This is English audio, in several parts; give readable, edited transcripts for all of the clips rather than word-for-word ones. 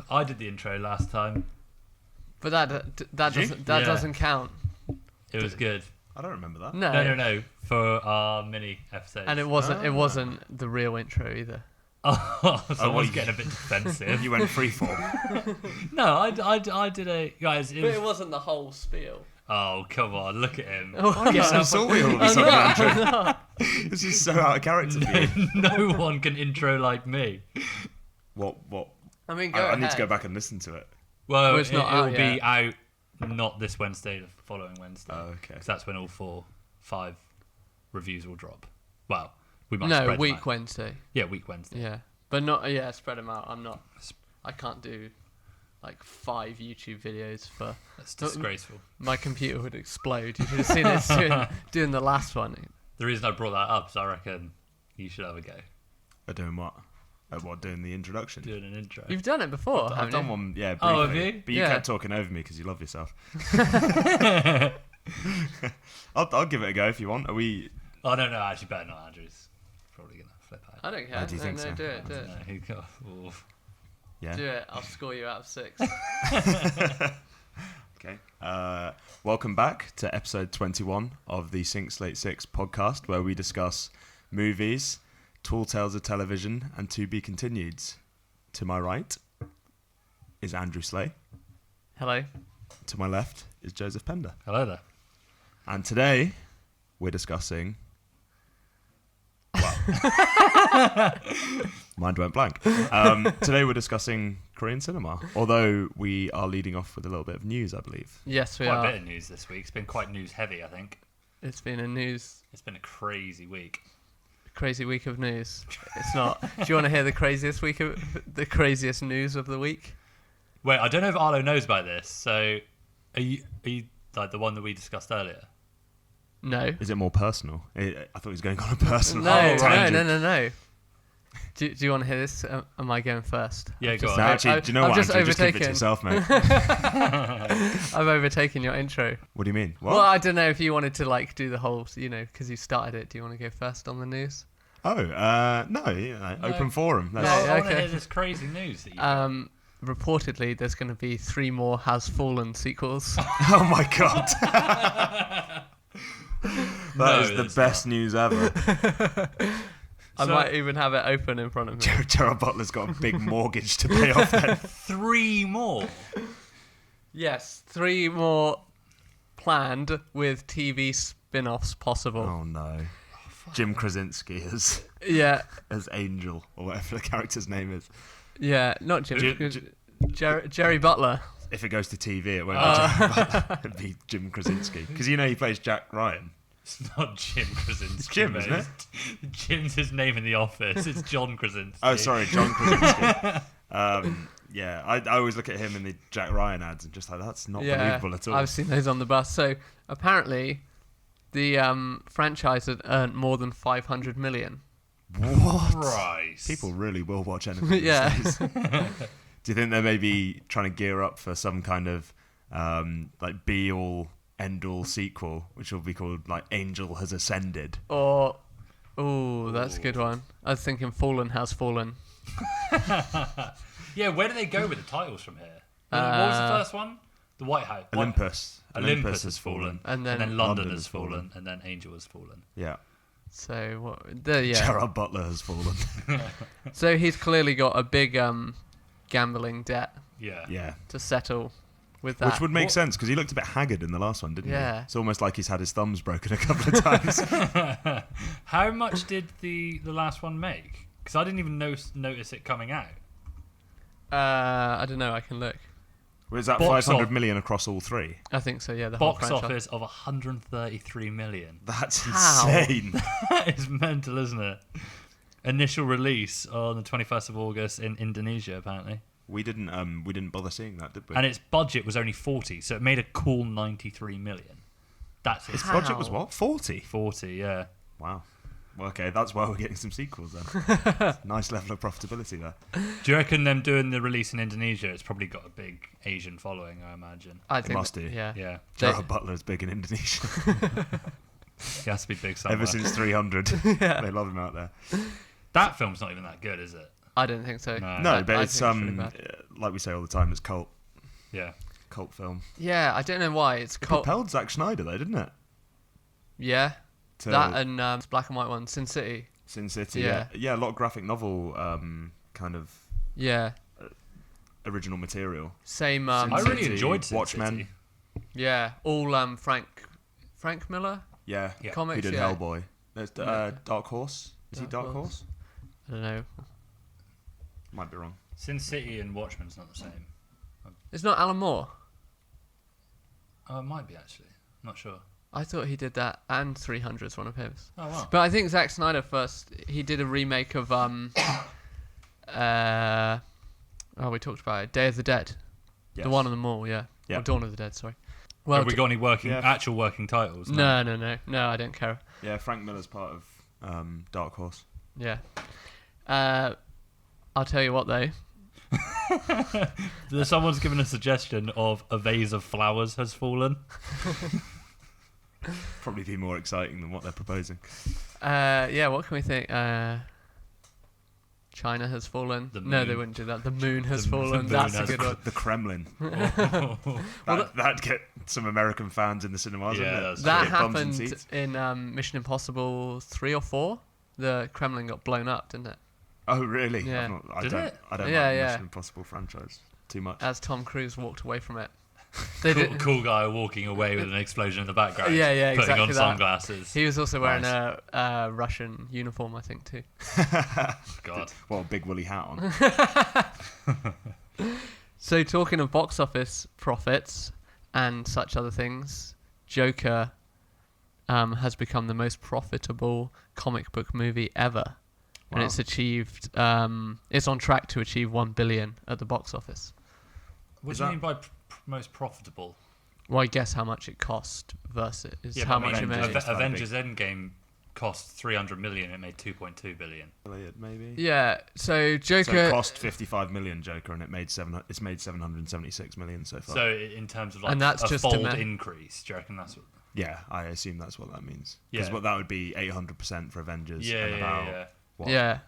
I did the intro last time. But that doesn't count. It was good. I don't remember that. No. For our mini episode. And it wasn't the real intro either. Oh, someone's getting a bit defensive. You went freeform. No, I did a... Guys, But it wasn't the whole spiel. Oh, come on, look at him. Get some salty all of a sudden, Andrew. This is so out of character for you. No one can intro like me. What? I mean, I need to go back and listen to it. Well, it's not it'll out be yet. out not this Wednesday, the following Wednesday. Oh, okay. Because that's when all 5 reviews will drop. Well, we might No, spread week them out. Wednesday. Yeah, week Wednesday. Yeah. But not, spread them out. I can't do like 5 YouTube videos for... That's disgraceful. My computer would explode. You should have seen it doing the last one. The reason I brought that up is I reckon you should have a go. Doing what? Doing the introduction? Doing an intro. You've done it before, I've haven't done you? one, yeah, briefly. Oh, have you? But you Yeah. kept talking over me because you love yourself. I'll give it a go if you want. Are we... Oh, no, actually better not. Andrew's probably going to flip out. I don't care. Oh, do you think so? Do it. Yeah. Do it. I'll score you out of 6. Okay. Welcome back to episode 21 of the Slate 6 podcast, where we discuss movies, tall tales of television, and to be continued. To my right is Andrew Slay. Hello. To my left is Joseph Pender. Hello there. And today we're discussing... Well, mind went blank. Today we're discussing Korean cinema, although we are leading off with a little bit of news, I believe. Yes, we Quite are. a bit of news this week. It's been quite news heavy, I think. It's been It's been a crazy week. crazy week of news. It's not. Do you want to hear the craziest news of the week? Wait, I don't know if Arlo knows about this. So, are you like the one that we discussed earlier? No. Is it more personal? I thought he was going on a personal No. tangent. Do you want to hear this? Am I going first? Yeah, go on. No, actually, do you know what? Just Andrew, just keep it to overtaken. yourself, mate. I've overtaken your intro. What do you mean? What? Well, I don't know if you wanted to like do the whole, because you started it. Do you want to go first on the news? No, open forum. No, I want to okay. hear this crazy news that you Reportedly, there's going to be 3 more Has Fallen sequels. Oh my god. That is the there's best news ever. I might even have it open in front of me. Gerard Butler's got a big mortgage to pay off then. 3 more. Yes, 3 more planned with TV spin-offs possible. Oh no. Jim Krasinski as Angel, or whatever the character's name is. Yeah, not Jim. Jerry Butler. If it goes to TV, it won't be Jim Butler. It'd be Jim Krasinski. Because he plays Jack Ryan. It's not Jim Krasinski. It's Jim, mate. isn't it? Jim's his name in the office. It's John Krasinski. Oh, sorry, John Krasinski. Yeah, I always look at him in the Jack Ryan ads and just like, that's not believable at all. I've seen those on the bus. So apparently, the franchise had earned more than 500 million. What? Christ. People really will watch anything these Yeah. days. Do you think they may be trying to gear up for some kind of like be-all, end-all sequel, which will be called like Angel Has Ascended? Or, that's a good one. I was thinking Fallen Has Fallen. Yeah, where do they go with the titles from here? What was the first one? The White House. Olympus. Olympus has fallen. And then London London has has fallen. fallen. And then Angel has fallen. Yeah. So what? Yeah. Gerard Butler has fallen. So he's clearly got a big gambling debt Yeah. Yeah. to settle with that. Which would make sense because he looked a bit haggard in the last one, didn't he? Yeah. It's almost like he's had his thumbs broken a couple of times. How much did the last one make? Because I didn't even notice it coming out. I don't know. I can look. Was that Box 500 off- million across all 3? I think so. Yeah. The Box whole franchise. office of 133 million. That's How? insane. That is mental, isn't it? Initial release on the 21st of August in Indonesia, apparently. We didn't bother seeing that, did we? And its budget was only 40, so it made a cool 93 million. That's His it. budget was what? 40? 40, yeah. Wow. Well, okay, that's why we're getting some sequels then. Nice level of profitability there. Do you reckon them doing the release in Indonesia, it's probably got a big Asian following, I imagine? I It think must do. Yeah. Yeah. Gerard Butler is big in Indonesia. He has to be big somewhere. Ever since 300. They love him out there. That film's not even that good, is it? I don't think so. No. No, I but it's think pretty bad. like we say all the time, it's cult film. Yeah, I don't know why it's It cult. propelled Zack Snyder though, didn't it? Yeah, To that and black and white one, Sin City. Sin City. Yeah. Yeah, a lot of graphic novel kind of Yeah, original material. same. Sin I really City, enjoyed Sin Watchmen. City. Yeah, all Frank Miller Yeah, Yeah. comics. he did yeah. Hellboy. There's Yeah. Dark Horse. Is he Dark Dark Horse. Horse? I don't know. Might be wrong. Sin City and Watchmen's not the same. It's not Alan Moore. Oh, it might be actually. Not sure. I thought he did that, and 300 is one of his. Oh wow. But I think Zack Snyder first. He did a remake of we talked about it. Day of the Dead, Yes. the one on the mall. Yeah. Yeah. Or Dawn of the Dead. Sorry. Have we got any Yeah. actual working titles? No, I don't care. Yeah, Frank Miller's part of Dark Horse. Yeah. I'll tell you what though. Someone's given a suggestion of a vase of flowers has fallen. Probably be more exciting than what they're proposing. Yeah. What can we think? China has fallen. The No, moon. they wouldn't do that. The moon has The fallen. moon That's a has good one. The Kremlin. Oh. That'd get some American fans in the cinemas, Yeah, wouldn't it? that's That Get bums in happened seats. in Mission Impossible 3 or 4. The Kremlin got blown up, didn't it? Oh, really? Yeah. I Did don't. it? I don't Yeah, like the yeah. Mission Impossible franchise too much. As Tom Cruise walked away from it. Cool guy walking away with an explosion in the background. Yeah, yeah, putting exactly on that. sunglasses. He was also wearing Nice. a Russian uniform, I think, too. God. Well, a big woolly hat on. So, talking of box office profits and such other things, Joker has become the most profitable comic book movie ever. And Wow. it's achieved, it's on track to achieve 1 billion at the box office. What Is do you that- mean by most profitable? Well, I guess how much it cost versus Yeah, how but I much it mean, made. Avengers- Avengers Endgame cost 300 million. It made 2.2 billion. Maybe. Yeah, so So Joker. it cost 55 million Joker, and it's made 776 million so far. So in terms of like And that's a just fold dema- increase, do you reckon that's what? yeah, I assume that's what that means. Because Yeah. what that would be 800% for Avengers, Yeah, and yeah, about yeah. what, Yeah,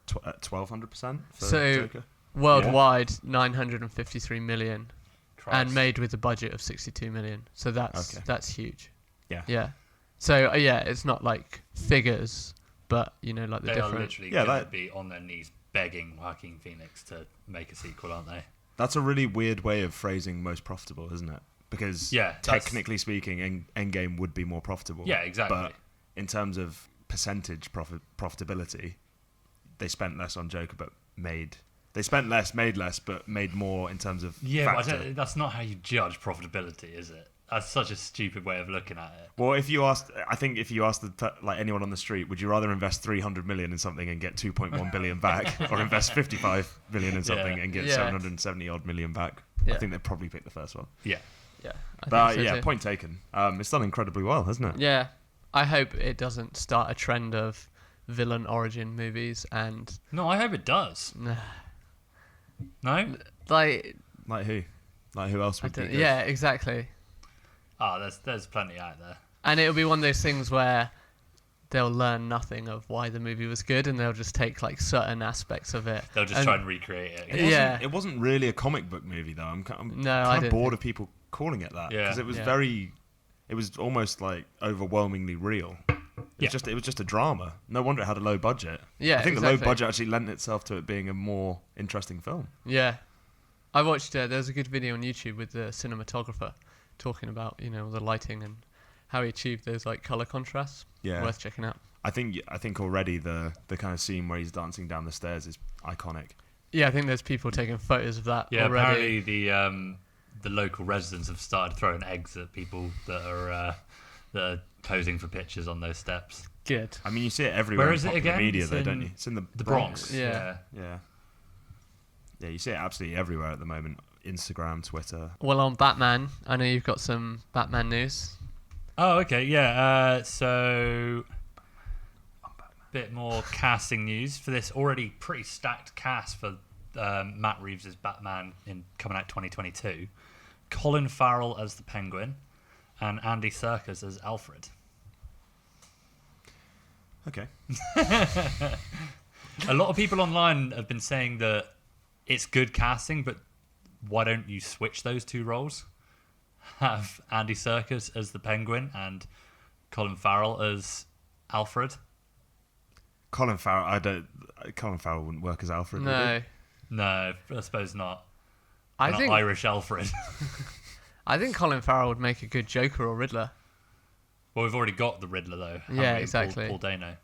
1200% for So- Joker. worldwide 953 million, Christ. and made with a budget of 62 million. So that's Okay. that's huge. Yeah. Yeah. So yeah, it's not like figures, but you know, like the They are different. literally Yeah, going to that- be on their knees begging Joaquin Phoenix to make a sequel, aren't they? That's a really weird way of phrasing most profitable, isn't it? Because Yeah, that's- technically speaking, Endgame would be more profitable. Yeah, exactly. But in terms of percentage profitability, they spent less on Joker, but they spent less, made less, but made more in terms of Yeah, but factor. that's not how you judge profitability, is it? That's such a stupid way of looking at it. Well, if you asked like anyone on the street, would you rather invest 300 million in something and get 2.1 billion back, or invest 55 million in something Yeah. and get Yeah. 770 odd million back? Yeah. I think they'd probably pick the first one. Yeah. Yeah. I But think so yeah, too. point taken. It's done incredibly well, hasn't it? Yeah. I hope it doesn't start a trend of villain origin movies and No, I hope it does. No? like Like who? Like who else I would be don't, good? yeah, exactly. There's plenty out there. And it'll be one of those things where they'll learn nothing of why the movie was good, and they'll just take like certain aspects of it. They'll just try and recreate it. Yeah. It wasn't really a comic book movie though. I'm No, I kind didn't of bored think- of people calling it that Yeah. because it was Yeah. it was almost like overwhelmingly real. Yeah. It was just a drama. No wonder it had a low budget. Yeah, I think the exactly. low budget actually lent itself to it being a more interesting film. Yeah, I watched. There's a good video on YouTube with the cinematographer talking about the lighting and how he achieved those like color contrasts. Yeah. Worth checking out. I think already the kind of scene where he's dancing down the stairs is iconic. Yeah, I think there's people taking photos of that Yeah, already. apparently the local residents have started throwing eggs at people that are posing for pictures on those steps. Good. I mean, you see it everywhere Where in is it popular again? media, It's though, don't in you? It's in the The Bronx. Yeah. Yeah. Yeah, you see it absolutely everywhere at the moment. Instagram, Twitter. Well, on Batman, I know you've got some Batman news. Oh, okay, yeah. So, bit more casting news for this already pretty stacked cast for Matt Reeves' Batman coming out 2022. Colin Farrell as the Penguin, and Andy Serkis as Alfred. Okay. A lot of people online have been saying that it's good casting, but why don't you switch those two roles? Have Andy Serkis as the Penguin and Colin Farrell as Alfred? Colin Farrell wouldn't work as Alfred. Would No. he? No, I suppose not. I Not think Irish Alfred. I think Colin Farrell would make a good Joker or Riddler. Well, we've already got the Riddler though. haven't Yeah, we? exactly. Paul Dano.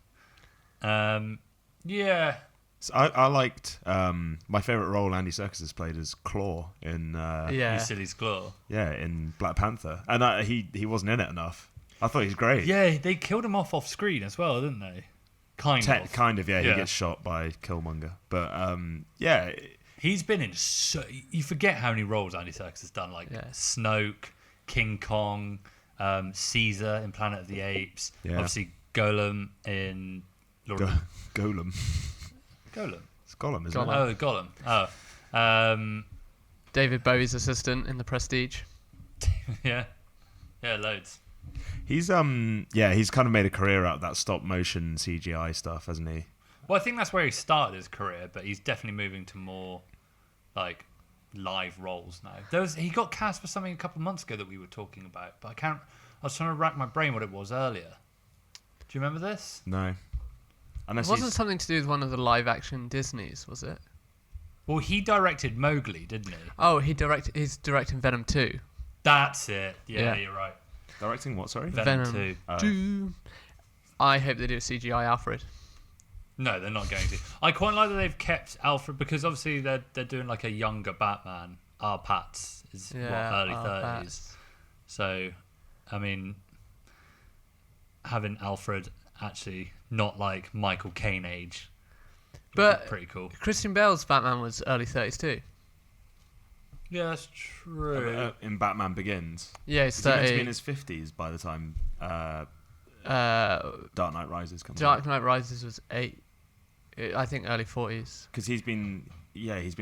Yeah. So I liked my favorite role Andy Serkis has played is Claw in Yeah. Silly's Claw. in Black Panther, and he wasn't in it enough. I thought he was great. Yeah, they killed him off screen as well, didn't they? Kind of. Yeah. He Yeah. gets shot by Killmonger, but yeah. He's been in so... You forget how many roles Andy Serkis has done, like Yeah. Snoke, King Kong, Caesar in Planet of the Apes, Yeah. obviously Golem in... Golem. Golem? It's Gollum, isn't Gollum. it? Oh, Golem. Oh. David Bowie's assistant in The Prestige. Yeah. Yeah, loads. He's he's kind of made a career out of that stop motion CGI stuff, hasn't he? Well, I think that's where he started his career, but he's definitely moving to more, like, live roles now. He got cast for something a couple of months ago that we were talking about, but I was trying to rack my brain what it was earlier. Do you remember this? No. It Unless wasn't something to do with one of the live action Disneys, was it? Well, he directed Mowgli, didn't he? Oh, he's directing Venom 2. That's it. Yeah, Yeah. you're right. directing what? Sorry. Venom 2. 2. I hope they do a CGI Alfred. No, they're not going to. I quite like that they've kept Alfred because obviously they're doing like a younger Batman. Our Pats is early 30s. So, I mean, having Alfred actually not like Michael Caine age, But pretty cool. Christian Bale's Batman was early 30s too. Yeah, that's true. In Batman Begins. Yeah, he's Is he meant to be 30. in his 50s by the time Uh, Dark Knight Rises comes Dark out? Knight Rises was 8. I think early 40s. Because he's been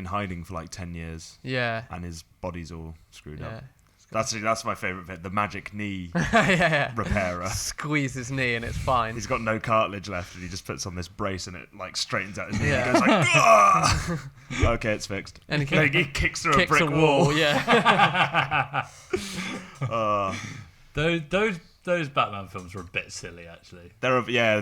hiding for like 10 years, Yeah. and his body's all screwed Yeah. up. That's my favourite bit, the magic knee yeah. repairer. Squeeze his knee and it's fine. He's got no cartilage left, and he just puts on this brace, and it like straightens out his knee. Yeah. He goes like, "Ah!" Okay, it's fixed. And he Then he kicks through a kicks brick a wall. Yeah. Those Batman films were a bit silly, actually.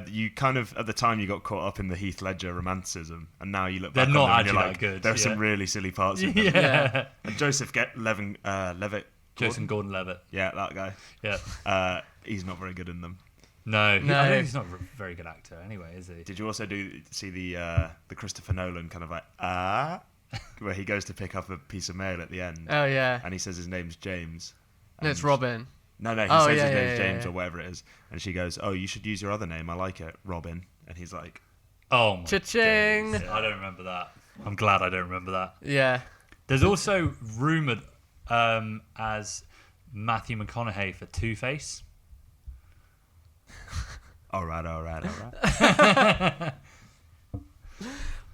You kind of at the time you got caught up in the Heath Ledger romanticism, and now you look They're back not on them and you're actually like, that good, There's yeah. some really silly parts in them. Yeah. And Joseph Levitt, Jason Gordon-Levitt. yeah, that guy. Yeah. He's not very good in them. No, I No. don't think he's not a very good actor anyway, is he? Did you also see the Christopher Nolan kind of like where he goes to pick up a piece of mail at the end, Oh, yeah. and he says his name's James. No, it's And- Robin. No, he Oh, says yeah, his yeah, name's yeah, James yeah. or whatever it is, and she goes, "Oh, you should use your other name. I like it, Robin." And he's like, Oh my Cha-ching. days. I don't remember that. I'm glad I don't remember that. Yeah. There's also rumoured as Matthew McConaughey for Two-Face. "All right."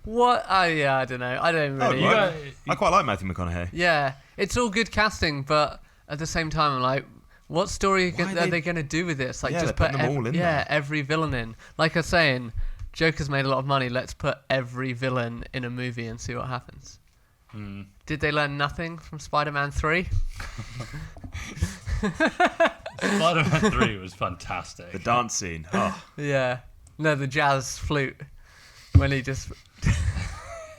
What? Yeah, I don't know. I don't really. right. I quite like Matthew McConaughey. Yeah. It's all good casting, but at the same time, I'm like, what story Why are they going to do with this? Like, Yeah, just they're put putting them all in there. every villain in. Like I was saying, Joker's made a lot of money. Let's put every villain in a movie and see what happens. Did they learn nothing from Spider-Man 3? Spider-Man 3 was fantastic. The dance scene. Oh, Yeah. No, the jazz flute. When he just... Is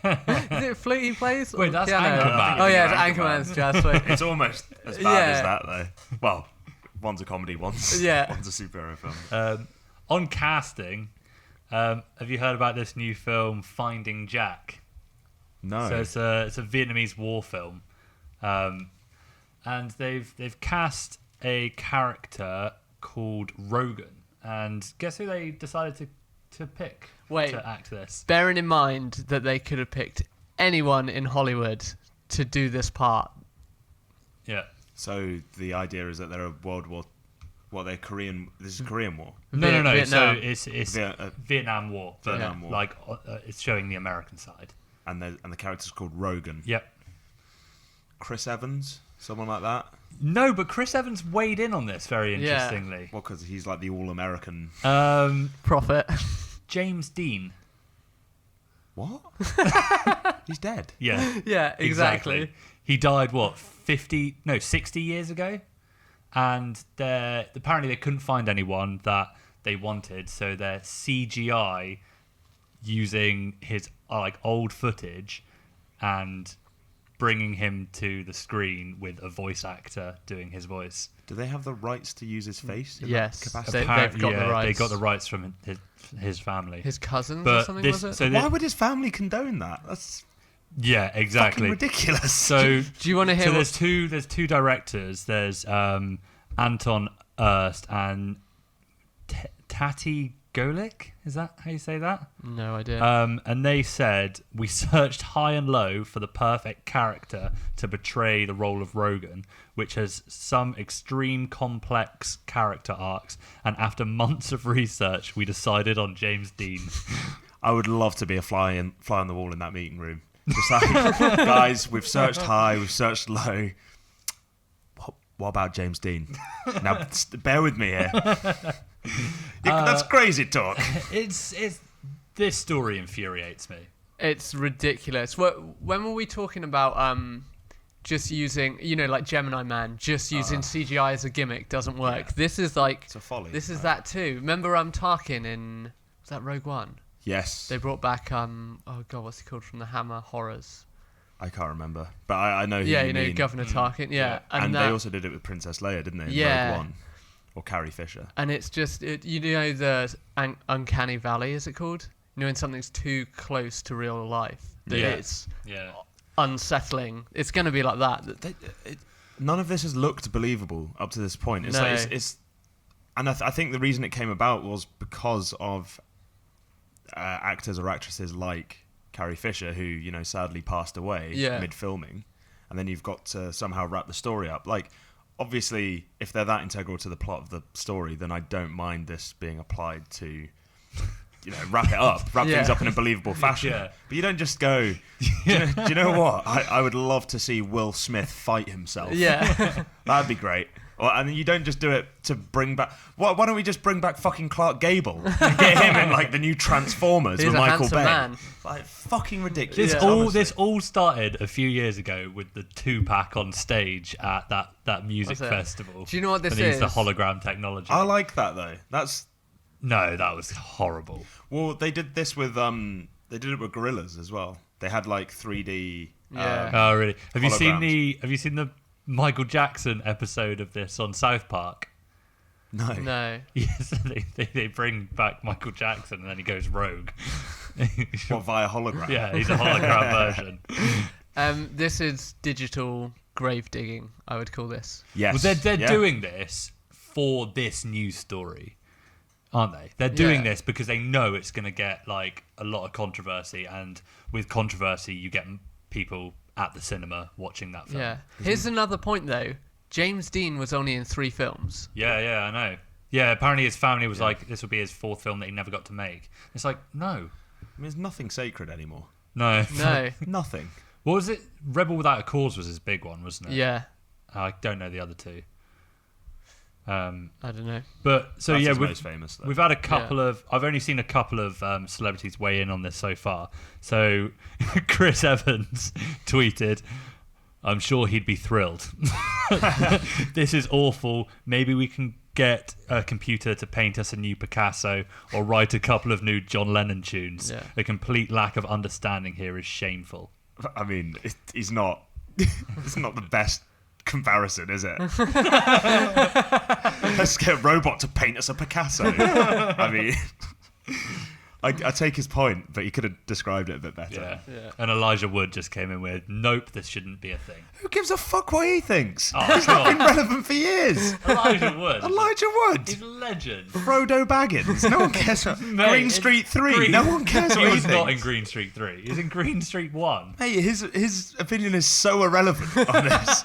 it flute he plays? Wait, that's Piano? Anchorman. Oh, yeah, Anchorman. it's Anchorman's jazz flute. it's almost as bad Yeah. as that though. Well, one's a comedy, one's Yeah. a superhero film. On casting, have you heard about this new film, Finding Jack? No. So it's a Vietnamese war film, and they've cast a character called Rogan, and guess who they decided to pick to act this? Bearing in mind that they could have picked anyone in Hollywood to do this part. Yeah. So the idea is that they're a World War. What they're Korean? This is Korean War. No. Vietnam. So it's Vietnam War, but Vietnam War. like it's showing the American side. And the character's called Rogan. Yep. Chris Evans, someone like that. No, but Chris Evans weighed in on this very Yeah. interestingly. Well, because he's like the all-American. Prophet. James Dean. What? He's dead. Yeah. Yeah, exactly. he died 60 years ago, and apparently they couldn't find anyone that they wanted, so they're CGI using his old footage and bringing him to the screen with a voice actor doing his voice. Do they have the rights to use his face? Yes, capacity? they've got the rights. They got the rights from his family. His cousins But or something, this- was it? so Why would his family condone that? That's Yeah, exactly. fucking ridiculous. So Do you want to hear so what... there's two directors. There's Anton Erst and Tati Golik. Is that how you say that? No idea. And they said, we searched high and low for the perfect character to portray the role of Rogan, which has some extreme complex character arcs. And after months of research, we decided on James Dean. I would love to be a fly on the wall in that meeting room. Just like, guys, we've searched high, we've searched low. What about James Dean? Now, bear with me here. That's crazy talk. It's this story infuriates me. It's ridiculous. When were we talking about just using, like Gemini Man, just using CGI as a gimmick doesn't work? Yeah. This is like... It's a folly. This is that too. Remember Tarkin in... Was that Rogue One? Yes. They brought back... oh God, what's he called from the Hammer Horrors? I can't remember. But I know who Yeah, you mean. Governor Tarkin. Yeah. And that, they also did it with Princess Leia, didn't they? In Yeah. Rogue One. Or Carrie Fisher. And it's just... the uncanny valley, is it called? When something's too close to real life. That Yeah. It's Yeah. unsettling. It's going to be like that. None of this has looked believable up to this point. It's No. like it's and I think the reason it came about was because of actors or actresses like Carrie Fisher, who sadly passed away mid filming, and then you've got to somehow wrap the story up. Like, obviously, if they're that integral to the plot of the story, then I don't mind this being applied to. Wrap things up in a believable fashion. Yeah. But you don't just go, do you know what? I would love to see Will Smith fight himself. Yeah. That'd be great. And you don't just do it to bring back... Why don't we just bring back fucking Clark Gable and get him in the new Transformers He's with a Michael handsome Bay? man. Like, fucking ridiculous. This all started a few years ago with the Tupac on stage at that music Was it? festival. Do you know what this and they used the is? hologram technology. I like that though. No, that was horrible. Well, they did this with they did it with gorillas as well. They had 3D. Yeah. Oh, really? Have you seen holograms. the Michael Jackson episode of this on South Park? No. No. Yes, they bring back Michael Jackson and then he goes rogue. What, via hologram? Yeah, he's a hologram version. This is digital grave digging, I would call this. Yes. Well, they're Yeah. doing this for this news story, aren't they? They're doing Yeah. this because they know it's going to get a lot of controversy, and with controversy, you get people at the cinema watching that film. Yeah. Here's another point though. James Dean was only in 3 films. Yeah, I know. Yeah, apparently his family was this will be his 4th film that he never got to make. It's no. I mean, there's nothing sacred anymore. No. No. Nothing. What was it? Rebel Without a Cause was his big one, wasn't it? Yeah. I don't know the other two. I don't know. But so That's yeah, his we've, most famous, though. we've had a couple of. I've only seen a couple of celebrities weigh in on this so far. So Chris Evans tweeted, "I'm sure he'd be thrilled. This is awful. Maybe we can get a computer to paint us a new Picasso or write a couple of new John Lennon tunes. Yeah. A complete lack of understanding here is shameful." I mean, he's not. It's not the best comparison, is it? Let's get a robot to paint us a Picasso. I mean, I take his point, but he could have described it a bit better. Yeah. And Elijah Wood just came in with, "Nope, this shouldn't be a thing." Who gives a fuck what he thinks? Oh, It's not God. been relevant for years. Elijah Wood. Elijah Wood. He's a legend. Frodo Baggins. No one cares. Mate, Green it's Street 3. Green- No one cares He what he was not in thinks. Green Street 3. He's in Green Street 1. Hey, his opinion is so irrelevant on this.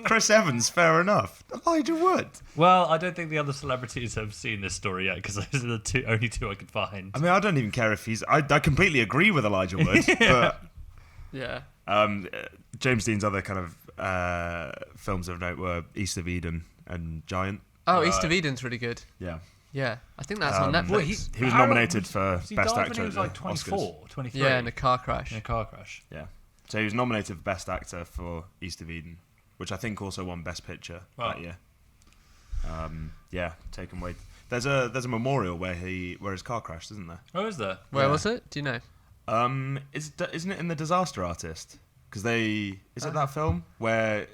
Chris Evans, fair enough. Elijah Wood. Well, I don't think the other celebrities have seen this story yet because those are the only two I could find. I mean, I don't even care if he's... I completely agree with Elijah Wood, but Yeah. James Dean's other kind of films of note were East of Eden and Giant. Oh, East of Eden's really good. Yeah. Yeah. I think that's on Netflix. Well, He was Aaron- nominated for he Best died when Actor he at was the like 24, Oscars. 23. Yeah, in a car crash. In a car crash. Yeah. So he was nominated for Best Actor for East of Eden, which I think also won Best Picture that year. Taken away. There's a memorial where his car crashed, isn't there? Oh, is there? Where was it? Do you know? Isn't it in The Disaster Artist? Because is it that film where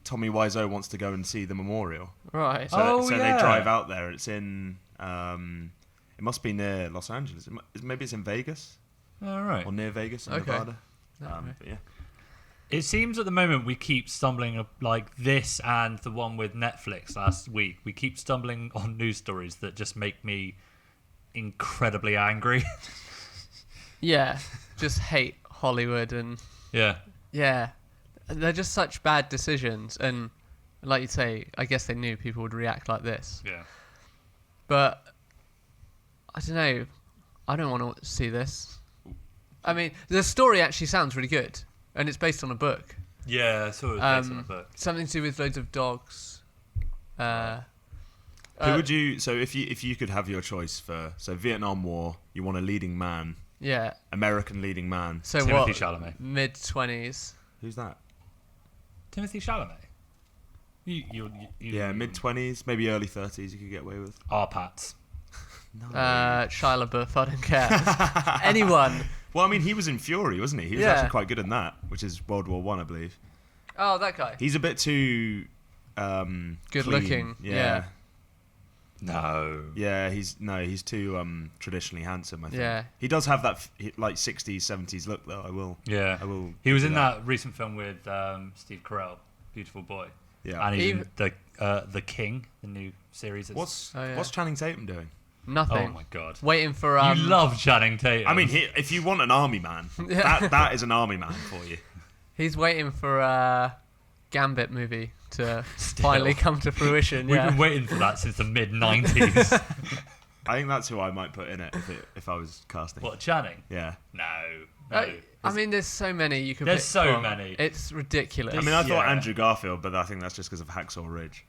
Tommy Wiseau wants to go and see the memorial? Right. So they drive out there. It's in it must be near Los Angeles. Maybe it's in Vegas. All right. Or near Vegas in Nevada. But yeah. It seems at the moment we keep stumbling like this and the one with Netflix last week. We keep stumbling on news stories that just make me incredibly angry. Yeah, just hate Hollywood and yeah. They're just such bad decisions. And like you say, I guess they knew people would react like this. Yeah. But I don't know. I don't want to see this. I mean, the story actually sounds really good, and it's based on a book. Yeah, so it was based on a book. Something to do with loads of dogs. Who would you? So if you could have your choice for Vietnam War, you want a leading man. Yeah. American leading man. So Timothy what? Chalamet. Mid-20s. Who's that? Timothy Chalamet. You mid-20s, maybe early 30s. You could get away with. R-Pats. No. Shia LaBeouf. I don't care. Anyone. Well, I mean, he was in Fury, wasn't he? He was actually quite good in that, which is World War One, I believe. Oh, that guy. He's a bit too good clean. looking. Yeah. No. Yeah, he's too traditionally handsome, I think. Yeah. He does have that like 60s, 70s look though. I will. He was in that recent film with Steve Carell, Beautiful Boy. Yeah. And he's in the King, the new series. What's Channing Tatum doing? Nothing. Oh my god. Waiting for You love Channing Tatum. I mean, if you want an army man, that is an army man for you. He's waiting for a Gambit movie to finally come to fruition. We've been waiting for that since the mid-90s. I think that's who I might put in it if I was casting. What, Channing? Yeah. No. I mean, there's so many you could There's pick so from. many. It's ridiculous. I mean, I thought Andrew Garfield, but I think that's just because of Hacksaw Ridge.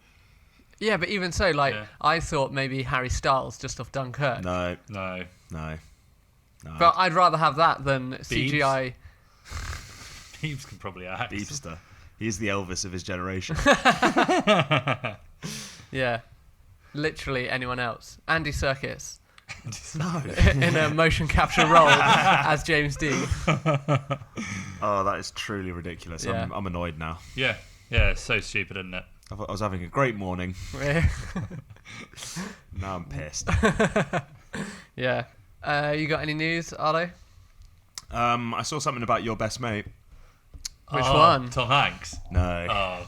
Yeah, but even so, I thought maybe Harry Styles just off Dunkirk. No. But I'd rather have that than CGI. Beebs can probably act. Beebster. He's the Elvis of his generation. Yeah. Literally anyone else. Andy Serkis. No. In a motion capture role as James Dean. Oh, that is truly ridiculous. Yeah. I'm annoyed now. Yeah. Yeah, it's so stupid, isn't it? I was having a great morning. Now I'm pissed. Yeah. You got any news, Arlo? I saw something about your best mate. Which one? Tom Hanks. No.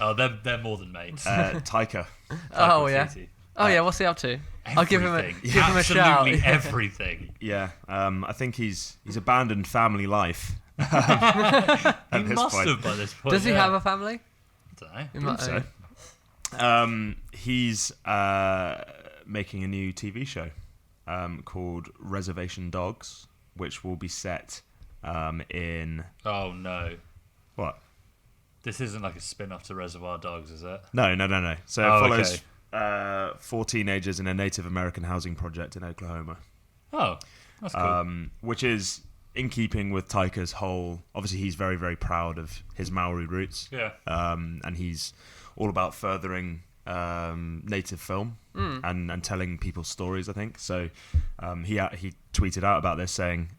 Oh, they're more than mates. Taika. Oh, yeah. Waititi. Oh, yeah. What's he up to? I'll give him a shout. Absolutely everything. Yeah. I think he's abandoned family life. He must have by this point. Does he have a family? I don't know. He's making a new TV show called Reservation Dogs, which will be set in... Oh, no. What? This isn't like a spin-off to Reservoir Dogs, is it? No. So it follows 4 teenagers in a Native American housing project in Oklahoma. Oh, that's cool. Which is in keeping with Taika's whole... Obviously, he's very, very proud of his Maori roots. Yeah. And he's all about furthering native film and telling people's stories, I think. So he tweeted out about this saying,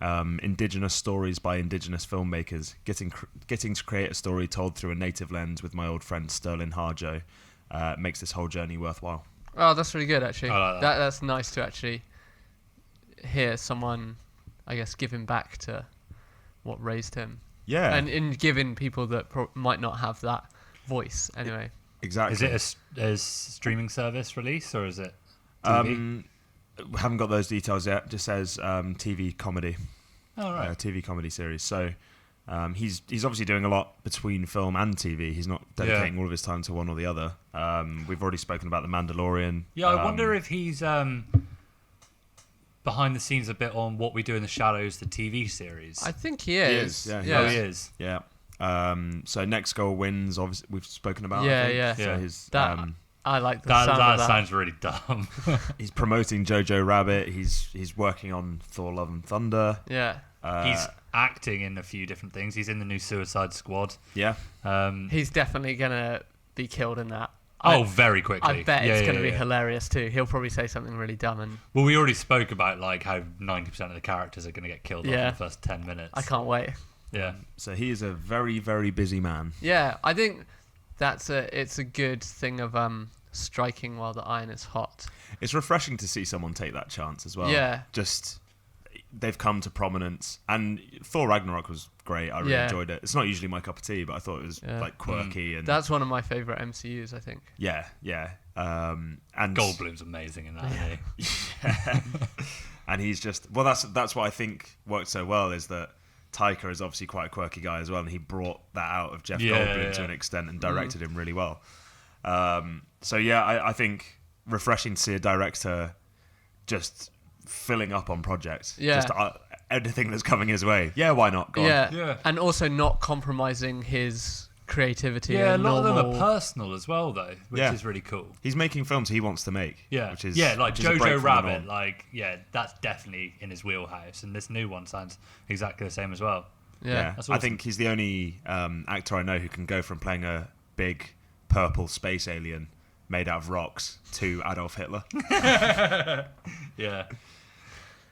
indigenous stories by indigenous filmmakers, getting to create a story told through a native lens with my old friend Sterling Harjo makes this whole journey worthwhile. Oh, that's really good, actually. I like that. That's nice to actually hear someone, I guess, giving back to what raised him. Yeah. And in giving people that might not have that voice, anyway. Exactly. Is it a streaming service release or is it TV? Haven't got those details yet. Just says TV comedy. Oh, right. TV comedy series. So he's obviously doing a lot between film and TV. He's not dedicating all of his time to one or the other. We've already spoken about The Mandalorian. Yeah, I wonder if he's behind the scenes a bit on What We Do in the Shadows, the TV series. I think he is. Yeah, Oh, he is. Yeah. So Next Goal Wins, obviously, we've spoken about. Yeah, I think. yeah. So his, I like the sound of that. that. Sounds really dumb. he's promoting Jojo Rabbit. He's working on Thor: Love and Thunder. Yeah. He's acting in a few different things. He's in the new Suicide Squad. Yeah. He's definitely gonna be killed in that. Very quickly. I bet it's going to be yeah. hilarious too. He'll probably say something really dumb, and Well, we already spoke about like how 90% of the characters are going to get killed off in the first 10 minutes. I can't wait. Yeah. So he is a very, very busy man. Yeah, I think it's a good thing of striking while the iron is hot. It's refreshing to see someone take that chance as well. Yeah. Just they've come to prominence, and Thor Ragnarok was great. I really enjoyed it. It's not usually my cup of tea, but I thought it was like quirky and that's one of my favorite MCUs, I think. yeah. And Goldblum's amazing in that. Isn't he? yeah. And he's just that's what I think worked so well is that Taika is obviously quite a quirky guy as well, and he brought that out of Jeff Goldblum to an extent and directed him really well. So I think refreshing to see a director just filling up on projects. Yeah. Just anything that's coming his way. Yeah, why not? Go on. Yeah, and also not compromising his creativity. Yeah, a and lot of them normal... are personal as well, though, which is really cool. He's making films he wants to make. Yeah, which is like which is a break Jojo from the Rabbit. norm. That's definitely in his wheelhouse, and this new one sounds exactly the same as well. Yeah, that's I awesome. think he's the only actor I know who can go from playing a big purple space alien made out of rocks to Adolf Hitler. Yeah.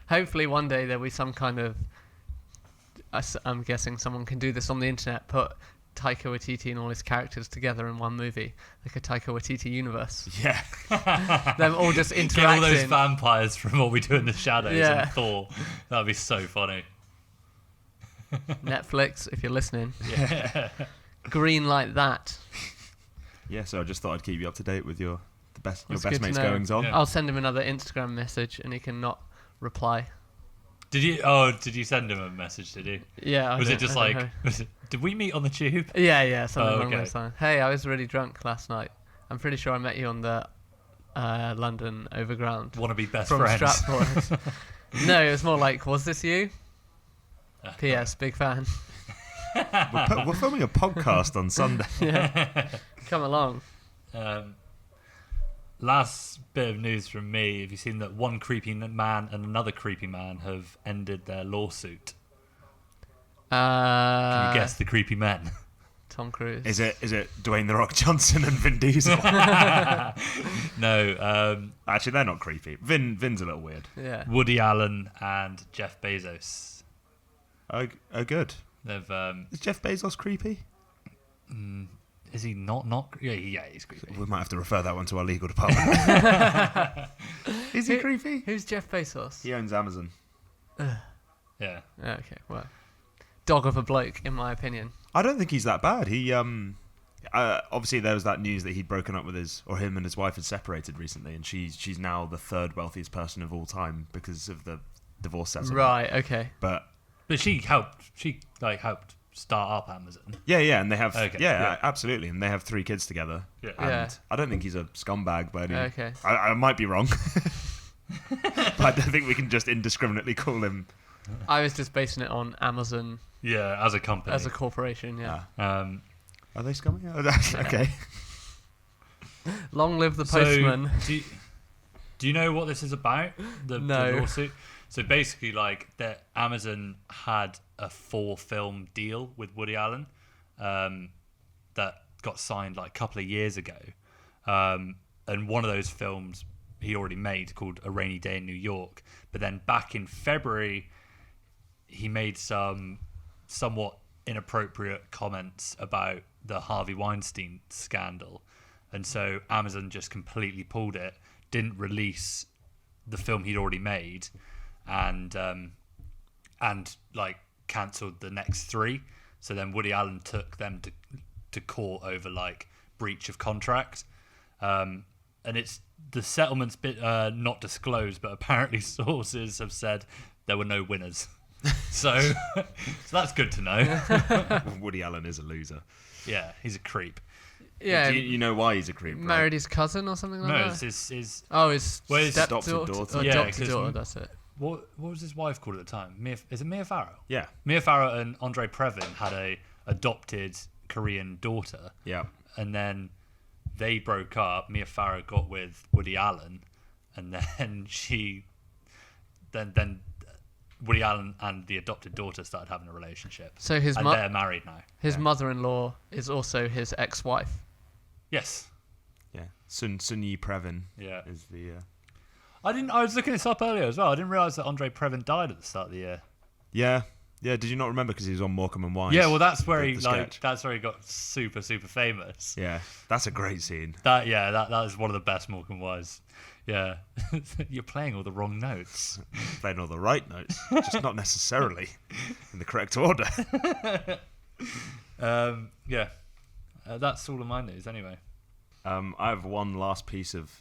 Hopefully one day there'll be some kind of... I'm guessing someone can do this on the internet, put Taika Watiti and all his characters together in one movie, like a Taika Watiti universe. Yeah. Them all just Get interacting. all those vampires from What We Do in the Shadows and Thor. That'd be so funny. Netflix, if you're listening. Yeah. Green like that. Yeah, so I just thought I'd keep you up to date with your best That's good to mate's know. goings on. Yeah. I'll send him another Instagram message and he can not reply. Did you send him a message, did you? Yeah. Was it just like, did we meet on the tube? Yeah, something along okay. those lines. Hey, I was really drunk last night. I'm pretty sure I met you on the London Overground. Want to be best from friends? Stratford. No, it was more like, was this you? P.S. Big fan. We're filming a podcast on Sunday. Yeah. Come along. Last bit of news from me. Have you seen that one creepy man and another creepy man have ended their lawsuit? Can you guess the creepy men? Tom Cruise. Is it Dwayne The Rock Johnson and Vin Diesel? No. Actually, they're not creepy. Vin's a little weird. Yeah. Woody Allen and Jeff Bezos. Oh, good. They've. Is Jeff Bezos creepy? Is he not? Yeah, he's creepy. We might have to refer that one to our legal department. Is he creepy? Who's Jeff Bezos? He owns Amazon. Yeah. Okay, well. Dog of a bloke, in my opinion. I don't think he's that bad. He obviously there was that news that he'd broken up with him and his wife had separated recently, and she's now the third wealthiest person of all time because of the divorce settlement. Right. Okay. But she helped start up Amazon. yeah, and they have yeah. absolutely, and they have 3 kids together. Yeah. And I don't think he's a scumbag by any. Okay. I might be wrong, but I don't think we can just indiscriminately call him. I was just basing it on Amazon Yeah, as a company. as a corporation. Yeah. Are they scummy? Okay. Long live the postman. So, do you know what this is about? The lawsuit. So basically, like, that Amazon had a 4-film deal with Woody Allen that got signed like a couple of years ago, and one of those films he already made called A Rainy Day in New York. But then back in February, he made some somewhat inappropriate comments about the Harvey Weinstein scandal, and so Amazon just completely pulled it, didn't release the film he'd already made, and like cancelled the next 3. So then Woody Allen took them to court over like breach of contract, and it's the settlement's bit not disclosed, but apparently sources have said there were no winners. So that's good to know. Woody Allen is a loser. Yeah, he's a creep. Yeah. You know why he's a creep? Married Right? his cousin or something like No, that? it's his his well, his stepdaughter. adopted daughter. Or Yeah, adopted 'cause daughter, that's it. what was his wife called at the time? Is it Mia Farrow? Yeah. Mia Farrow and Andre Previn had a adopted Korean daughter, Yeah. and then they broke up. Mia Farrow got with Woody Allen, and then then Woody Allen and the adopted daughter started having a relationship. So his and they're married now. His mother-in-law is also his ex-wife. Yes. Yeah. Sun Yi Previn. Yeah. Is the. I was looking this up earlier as well. I didn't realise that Andre Previn died at the start of the year. Yeah. Yeah. Did you not remember because he was on Morecambe and Wise? Yeah. Well, that's where the sketch. that's where he got super famous. Yeah. That's a great scene. That is one of the best Morecambe and Wise. Yeah. You're playing all the wrong notes. Playing all the right notes, just not necessarily in the correct order. Yeah. That's all of my news anyway. I have one last piece of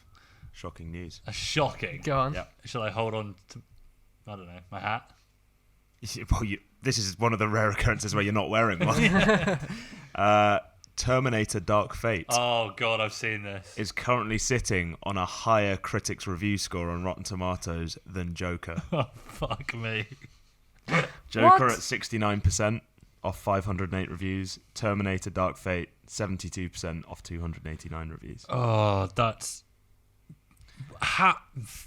shocking news. Shocking. Go on. Yeah. Shall I hold on to, I don't know, my hat? Well, this is one of the rare occurrences where you're not wearing one. Terminator Dark Fate Oh, God, I've seen this. is currently sitting on a higher critics' review score on Rotten Tomatoes than Joker. Oh, fuck me. Joker What? at 69% off 508 reviews. Terminator Dark Fate 72% off 289 reviews. Oh, that's...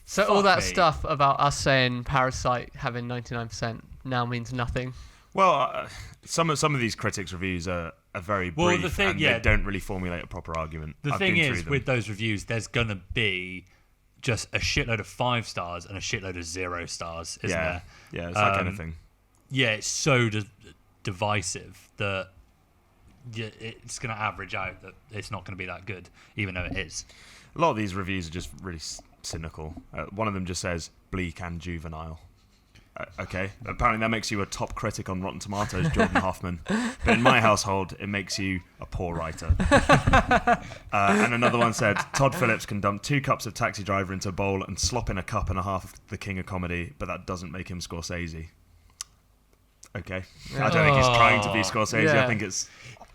So all Fuck that me. stuff about us saying Parasite having 99% now means nothing. Well, some of these critics' reviews are very Well, brief the thing- and yeah. they don't really formulate a proper argument. The I've thing been through is, them. with those reviews, there's going to be just a shitload of 5 stars and a shitload of 0 stars, isn't there? Yeah, it's like anything. Yeah, it's so divisive that it's going to average out that it's not going to be that good, even though it is. A lot of these reviews are just really cynical. One of them just says bleak and juvenile. Okay, apparently that makes you a top critic on Rotten Tomatoes, Jordan Hoffman. But in my household, it makes you a poor writer. And another one said, Todd Phillips can dump 2 cups of Taxi Driver into a bowl and slop in a cup and a half of the king of comedy, but that doesn't make him Scorsese. Okay. I don't think he's trying to be Scorsese. Yeah. I think it's...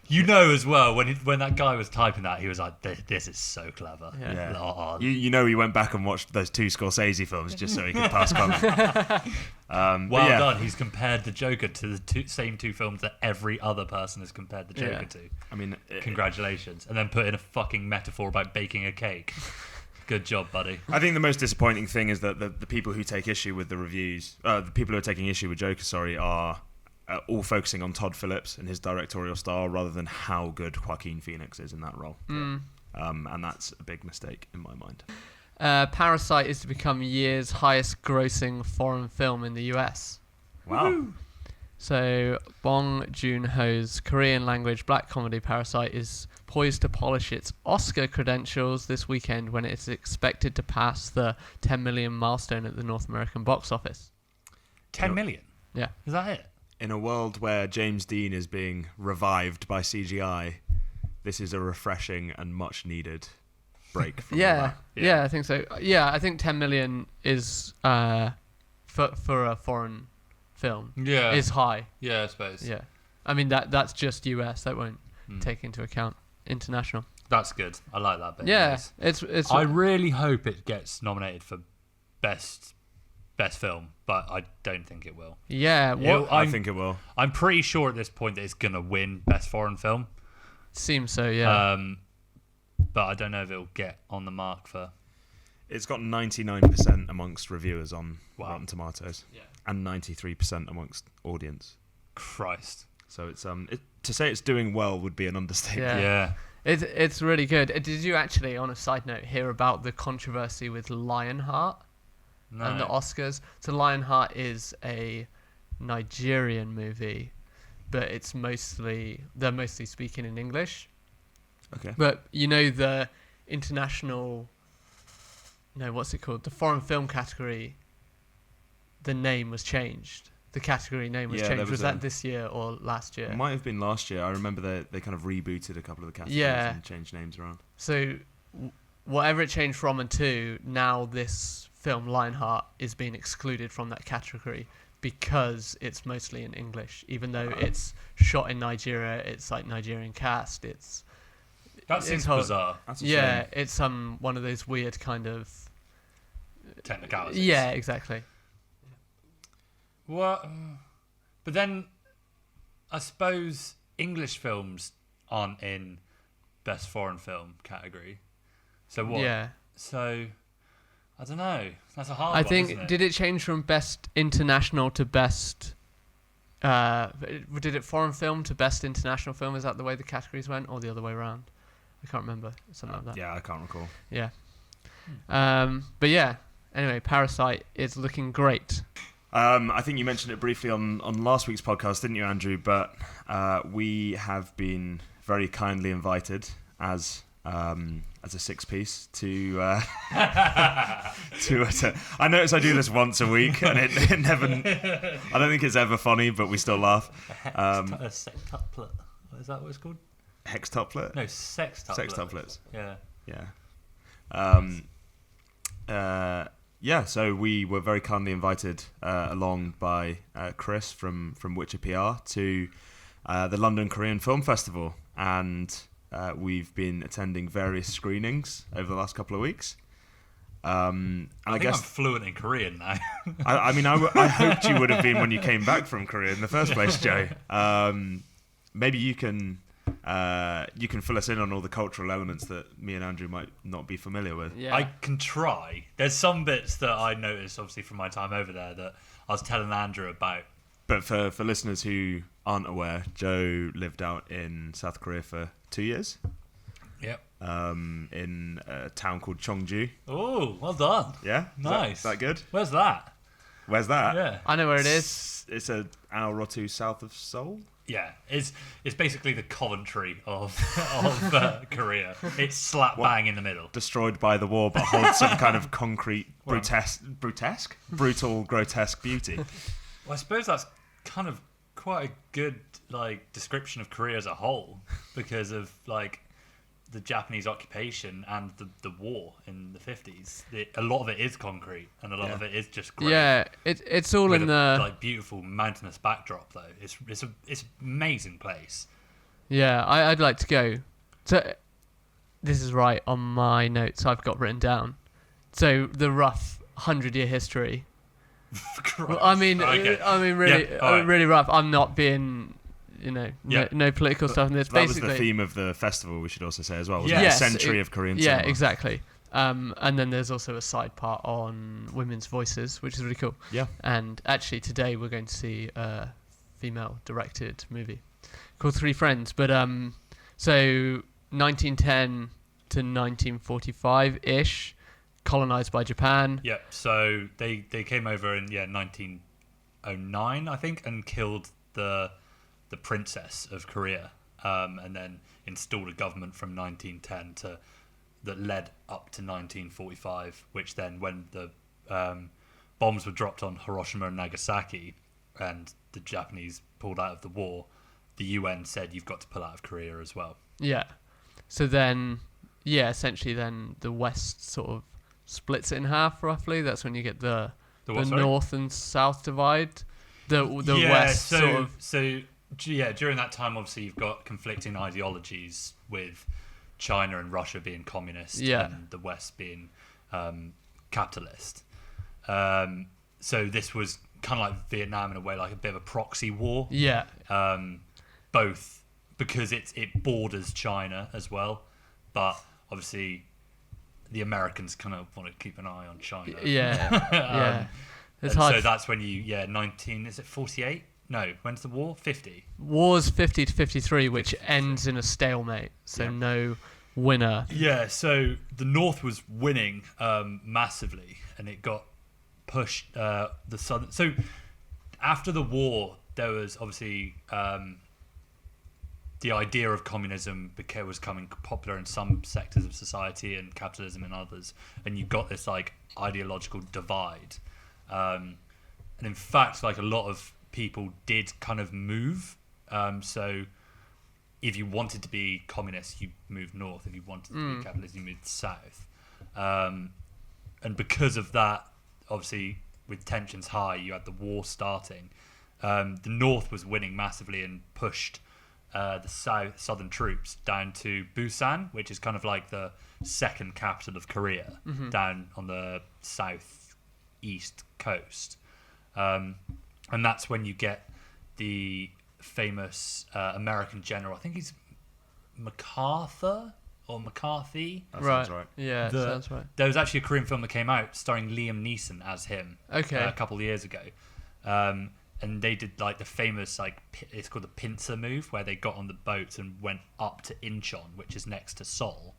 You know as well, when that guy was typing that, he was like, this is so clever. Yeah. Oh, You know he went back and watched those 2 Scorsese films just so he could pass comment. well yeah. done. He's compared the Joker to the same 2 films that every other person has compared the Joker Yeah. to. I mean... Congratulations. And then put in a fucking metaphor about baking a cake. Good job, buddy. I think the most disappointing thing is that the people who take issue with the reviews, the people who are taking issue with Joker, are all focusing on Todd Phillips and his directorial style rather than how good Joaquin Phoenix is in that role. And that's a big mistake in my mind. Parasite is to become year's highest grossing foreign film in the US. Wow. Woo-hoo. So Bong Joon-ho's Korean language black comedy Parasite is poised to polish its Oscar credentials this weekend when it is expected to pass the 10 million milestone at the North American box office. 10 million? Yeah. Is that it? In a world where James Dean is being revived by CGI, this is a refreshing and much needed break from all that. Yeah, I think so. Yeah, I think 10 million is for a foreign film is high. Yeah, I suppose. Yeah. I mean that's just US. That won't take into account international. That's good. I like that bit. Yeah, Nice. it's I really hope it gets nominated for best film, but I don't think it will. yeah, what I think it will. I'm pretty sure at this point that it's gonna win best foreign film. seems so, yeah. But I don't know if it'll get on the mark for. It's got 99% amongst reviewers on Wow. Rotten Tomatoes, Yeah. and 93% amongst audience. Christ. So it's to say it's doing well would be an understatement. Yeah. Yeah. It's really good. Did you actually, on a side note, hear about the controversy with Lionheart No. and the Oscars? So Lionheart is a Nigerian movie, but they're mostly speaking in English. Okay. But you know the international, no, what's it called? The foreign film category. The name was changed. The category name was Yeah, there changed. Was was that a- this year or last year? It might have been last year. I remember they kind of rebooted a couple of the categories Yeah. and changed names around. So, whatever it changed from and to, now this film Lionheart is being excluded from that category because it's mostly in English. Even though it's shot in Nigeria, it's like Nigerian cast. That seems it's whole- bizarre. That's a Yeah, shame. it's one of those weird kind of. Technicalities. Yeah, exactly. What? But then, I suppose English films aren't in best foreign film category. So what? Yeah. So, I don't know. That's a hard I one, think, isn't it? did it change from best international to best... did it foreign film to best international film? Is that the way the categories went, or the other way around? I can't remember. Something like that. Yeah, I can't recall. Yeah. But yeah. Anyway, Parasite is looking great. I think you mentioned it briefly on last week's podcast, didn't you, Andrew? But we have been very kindly invited as a six-piece to I notice I do this once a week, and it never. I don't think it's ever funny, but we still laugh. A sextuplet. Is that what it's called? Hextuplet? No, sextuplet. Sextuplets. Yeah. Yeah. So we were very kindly invited along by Chris from Witcher PR to the London Korean Film Festival, and we've been attending various screenings over the last couple of weeks. And I guess I'm fluent in Korean now. I mean, I hoped you would have been when you came back from Korea in the first place, Joe. Maybe you can fill us in on all the cultural elements that me and Andrew might not be familiar with. Yeah. I can try. There's some bits that I noticed, obviously, from my time over there that I was telling Andrew about. But for listeners who aren't aware, Joe lived out in South Korea for 2 years. Yep. In a town called Cheongju. Oh, well done. Yeah? Nice. Is that good? Where's that? Where's that? Yeah. I know where it is. It's an hour or two south of Seoul. Yeah, it's basically the Coventry of Korea. It's slap bang in the middle. Destroyed by the war, but holds some kind of concrete, brutal, grotesque beauty. Well, I suppose that's kind of quite a good description of Korea as a whole, because of the Japanese occupation and the war in the 50s. A lot of it is concrete, and a lot of it is just grey. Yeah, it's all with in a, the beautiful mountainous backdrop though. It's an amazing place. Yeah, I'd like to go. So this is right on my notes I've got written down. So the rough 100-year history. Well, I mean, Okay. really, Yeah, all right. really rough. I'm not being, no political stuff in this. That was Basically, the theme of the festival, we should also say as well. Wasn't Yeah. it? Yes, A century of Korean yeah, cinema. exactly. And then there's also a side part on women's voices, which is really cool. Yeah. And actually today we're going to see a female-directed movie called Three Friends. But so 1910 to 1945-ish, colonized by Japan. Yeah, so they came over in 1909, I think, and killed the princess of Korea, and then installed a government from 1910 that led up to 1945, which then, when the bombs were dropped on Hiroshima and Nagasaki and the Japanese pulled out of the war, the UN said you've got to pull out of Korea as well. Yeah. So then, essentially then the West sort of splits it in half roughly. That's when you get the what, sorry? North and South divide. The Yeah, West so, sort of... So, during that time, obviously, you've got conflicting ideologies with China and Russia being communist and the West being capitalist. So this was kind of like Vietnam in a way, like a bit of a proxy war. Yeah. Both because it borders China as well, but obviously the Americans kind of want to keep an eye on China. Yeah. Yeah. It's and hard. so that's when is it 48? No, when's the war? 50. War's 50 to 53, which ends in a stalemate. So no winner. Yeah, so the North was winning massively, and it got pushed the Southern. So after the war, there was obviously the idea of communism was becoming popular in some sectors of society and capitalism in others, and you got this ideological divide. And in fact, a lot of people did kind of move. So if you wanted to be communist, you moved north. If you wanted to be capitalist, you moved south. And because of that, obviously, with tensions high, you had the war starting. The North was winning massively and pushed the southern troops down to Busan, which is kind of like the second capital of Korea, down on the southeast coast. And that's when you get the famous American general. I think he's MacArthur. or McCarthy. That Right. sounds right. Yeah, The- sounds right. There was actually a Korean film that came out starring Liam Neeson as him. Okay. A couple of years ago. And they did like the famous it's called the pincer move, where they got on the boat and went up to Incheon, which is next to Seoul,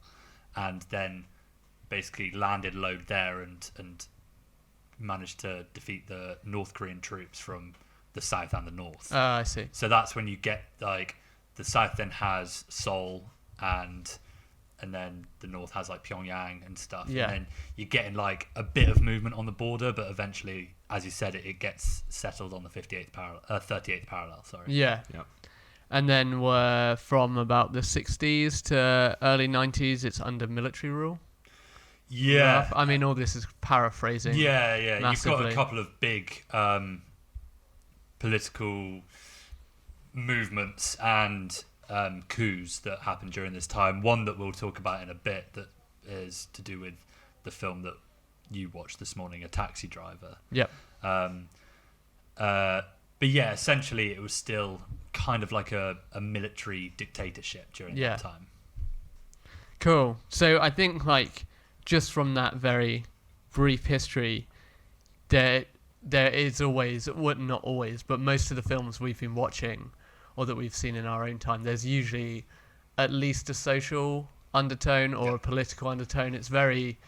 and then basically landed low there and managed to defeat the North Korean troops from the south and the north. I see. So that's when you get like the south then has Seoul and then the north has like Pyongyang and stuff. Yeah. And then you're getting like a bit of movement on the border, but eventually, as you said, it gets settled on the 38th parallel. Sorry. Yeah. Yep. And then from about the 60s to early 90s, it's under military rule. Yeah. Rough. I mean, all this is paraphrasing. Yeah. You've got massively. a couple of big political movements and coups that happened during this time. One that we'll talk about in a bit that is to do with the film that you watched this morning, A Taxi Driver. Yep. But yeah, essentially it was still kind of like a military dictatorship during that time. Cool. So I think like just from that very brief history, there is always, well, not always, but most of the films we've been watching or that we've seen in our own time, there's usually at least a social undertone or a political undertone. It's very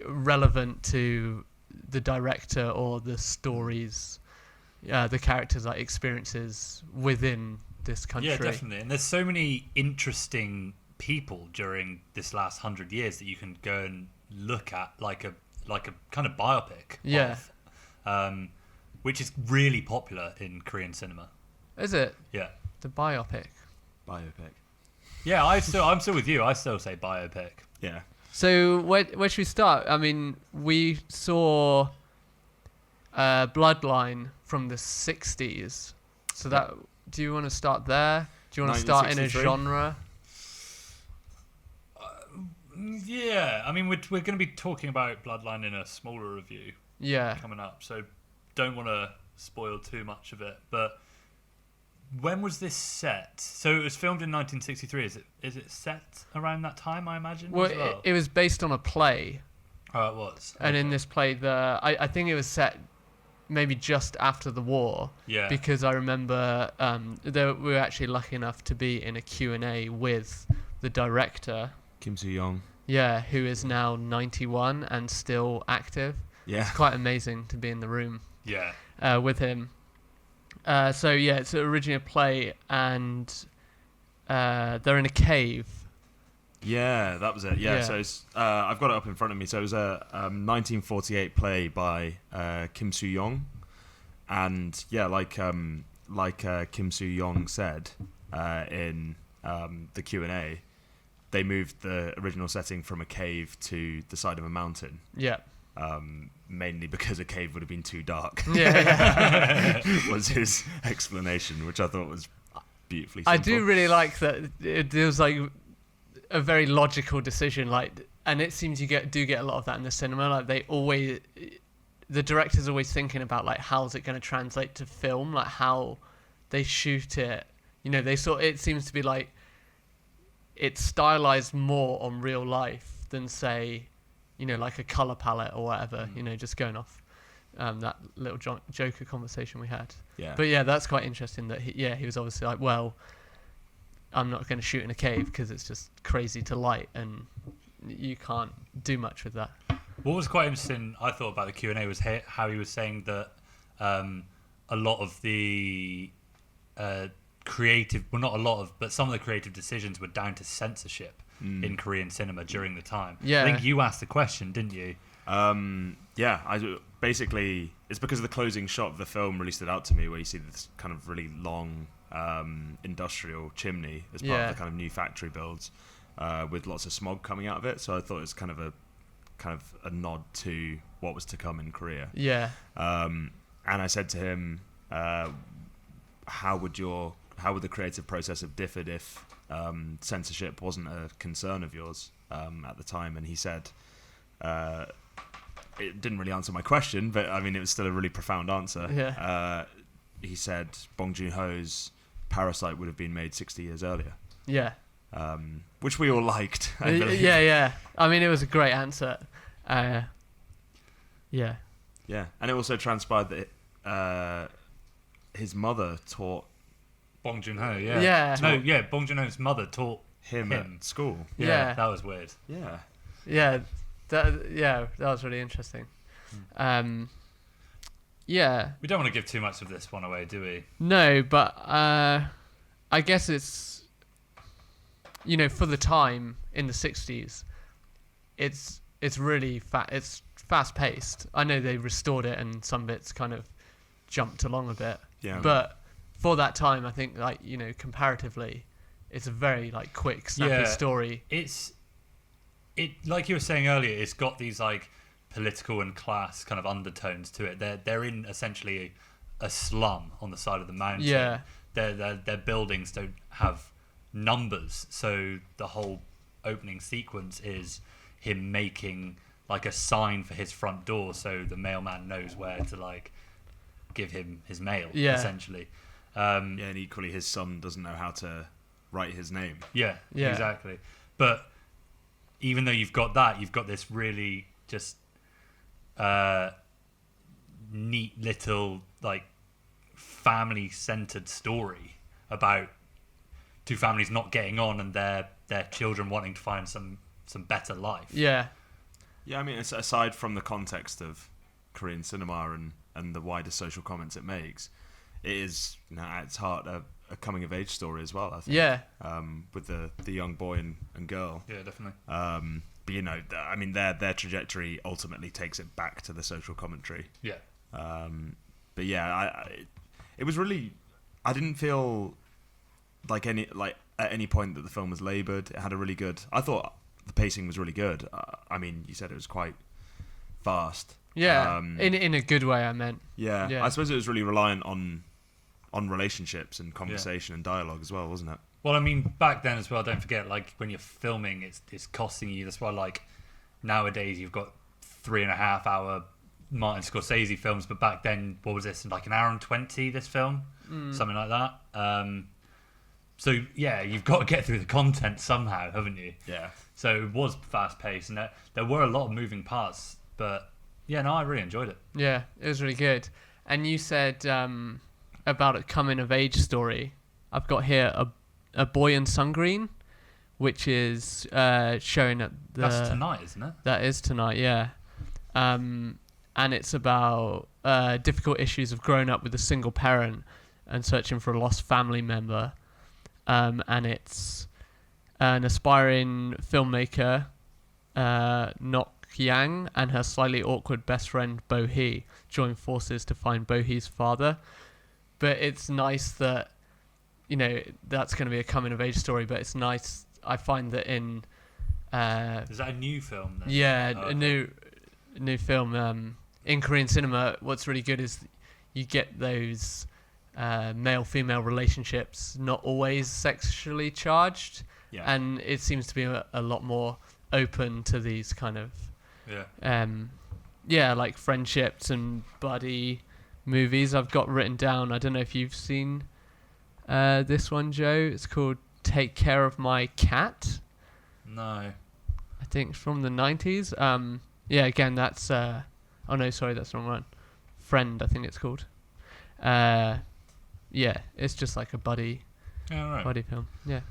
relevant to the director or the stories, the characters' like experiences within this country. Yeah, definitely. And there's so many interesting people during this last 100 years that you can go and look at, like a kind of biopic. Yeah. Of, which is really popular in Korean cinema. Is it? Yeah. The biopic. Biopic. Yeah, I'm still with you. I still say biopic. Yeah. So where should we start? I mean, we saw Bloodline from the 60s. So that, do you want to start there? Do you want to start in a 1963? genre? Yeah, I mean, we're going to be talking about Bloodline in a smaller review Yeah. coming up, so don't want to spoil too much of it. But when was this set? So it was filmed in 1963. Is it set around that time, I imagine? Well, as well? it was based on a play. Oh, it was. And in Okay. this play, I think it was set maybe just after the war. Yeah. Because I remember we were actually lucky enough to be in a Q&A with the director. Kim Soo-young. Yeah, who is now 91 and still active. Yeah. It's quite amazing to be in the room Yeah. with him. So yeah, it's originally a play, and they're in a cave. Yeah, that was it. Yeah, Yeah. so it's, I've got it up in front of me. So it was a 1948 play by Kim Soo-young, and yeah, like Kim Soo-young said in the Q&A, they moved the original setting from a cave to the side of a mountain, Yeah. mainly because a cave would have been too dark. Yeah. Was his explanation, which I thought was beautifully I simple. do really like that. It was like a very logical decision, like, and it seems you do get a lot of that in the cinema. Like the director's always thinking about like how's it going to translate to film, like how they shoot it. You know, it seems to be like it's stylized more on real life than say, you know, like a color palette or whatever. You know, just going off that little Joker conversation we had. Yeah. But yeah, that's quite interesting that he was obviously like, well, I'm not going to shoot in a cave because it's just crazy to light and you can't do much with that. What was quite interesting, I thought, about the Q&A was how he was saying that a lot of the creative, well, not a lot of, but some of the creative decisions were down to censorship in Korean cinema during the time. Yeah. I think you asked the question, didn't you? Yeah, basically, it's because of the closing shot of the film really stood out to me, where you see this kind of really long industrial chimney as part of the kind of new factory builds, with lots of smog coming out of it. So I thought it was kind of a nod to what was to come in Korea. Yeah. And I said to him, how would the creative process have differed if censorship wasn't a concern of yours at the time? And he said, it didn't really answer my question, but I mean, it was still a really profound answer. Yeah. He said Bong Joon-ho's Parasite would have been made 60 years earlier. Yeah. which we all liked. I believe. Yeah. I mean, it was a great answer. Yeah. Yeah, and it also transpired that his mother taught Bong Joon-ho, yeah. Yeah. No, yeah, Bong Joon-ho's mother taught him at school. Yeah. That was weird. Yeah. Yeah. That was really interesting. Yeah. We don't want to give too much of this one away, do we? No, but I guess it's, for the time in the 60s, it's really it's fast paced. I know they restored it and some bits kind of jumped along a bit. Yeah. But for that time, I think comparatively, it's a very quick, snappy story. It like you were saying earlier, it's got these political and class kind of undertones to it. They're in essentially a slum on the side of the mountain. Yeah. Their buildings don't have numbers, so the whole opening sequence is him making a sign for his front door so the mailman knows where to give him his mail, essentially. And equally his son doesn't know how to write his name. Yeah, exactly. But even though you've got that, you've got this really just neat little family-centered story about two families not getting on and their children wanting to find some better life. Yeah. Yeah, I mean, aside from the context of Korean cinema and the wider social comments it makes, it is at its heart a coming-of-age story as well, I think. Yeah. With the young boy and girl. Yeah, definitely. But I mean, their trajectory ultimately takes it back to the social commentary. Yeah. But yeah, it was really. I didn't feel at any point that the film was laboured. It had a really good. I thought the pacing was really good. I mean, you said it was quite fast. Yeah, in a good way, I meant. Yeah, I suppose it was really reliant on relationships and conversation and dialogue as well, wasn't it? Well, I mean, back then as well, don't forget, when you're filming, it's costing you. That's why, nowadays you've got 3.5 hour Martin Scorsese films, but back then, what was this? An hour and 20, this film? Something like that. So, yeah, you've got to get through the content somehow, haven't you? Yeah. So it was fast-paced, and there were a lot of moving parts, but, yeah, no, I really enjoyed it. Yeah, it was really good. And you said about a coming-of-age story. I've got here a Boy in Sungreen, which is showing at the... That's tonight, isn't it? That is tonight, yeah. And it's about difficult issues of growing up with a single parent and searching for a lost family member. And it's an aspiring filmmaker, Nok Yang, and her slightly awkward best friend, Bo Hee, join forces to find Bo Hee's father. But it's nice that, that's going to be a coming-of-age story, but it's nice, I find that in... Is that a new film then? Yeah, a new film. In Korean cinema, what's really good is you get those male-female relationships not always sexually charged, and it seems to be a lot more open to these kind of friendships and buddy movies. I've got written down, I don't know if you've seen this one, Joe. It's called Take Care of My Cat. No. I think it's from the 90s. Again, that's... oh, no, sorry, that's the wrong one. Friend, I think it's called. It's just like a buddy film. Yeah.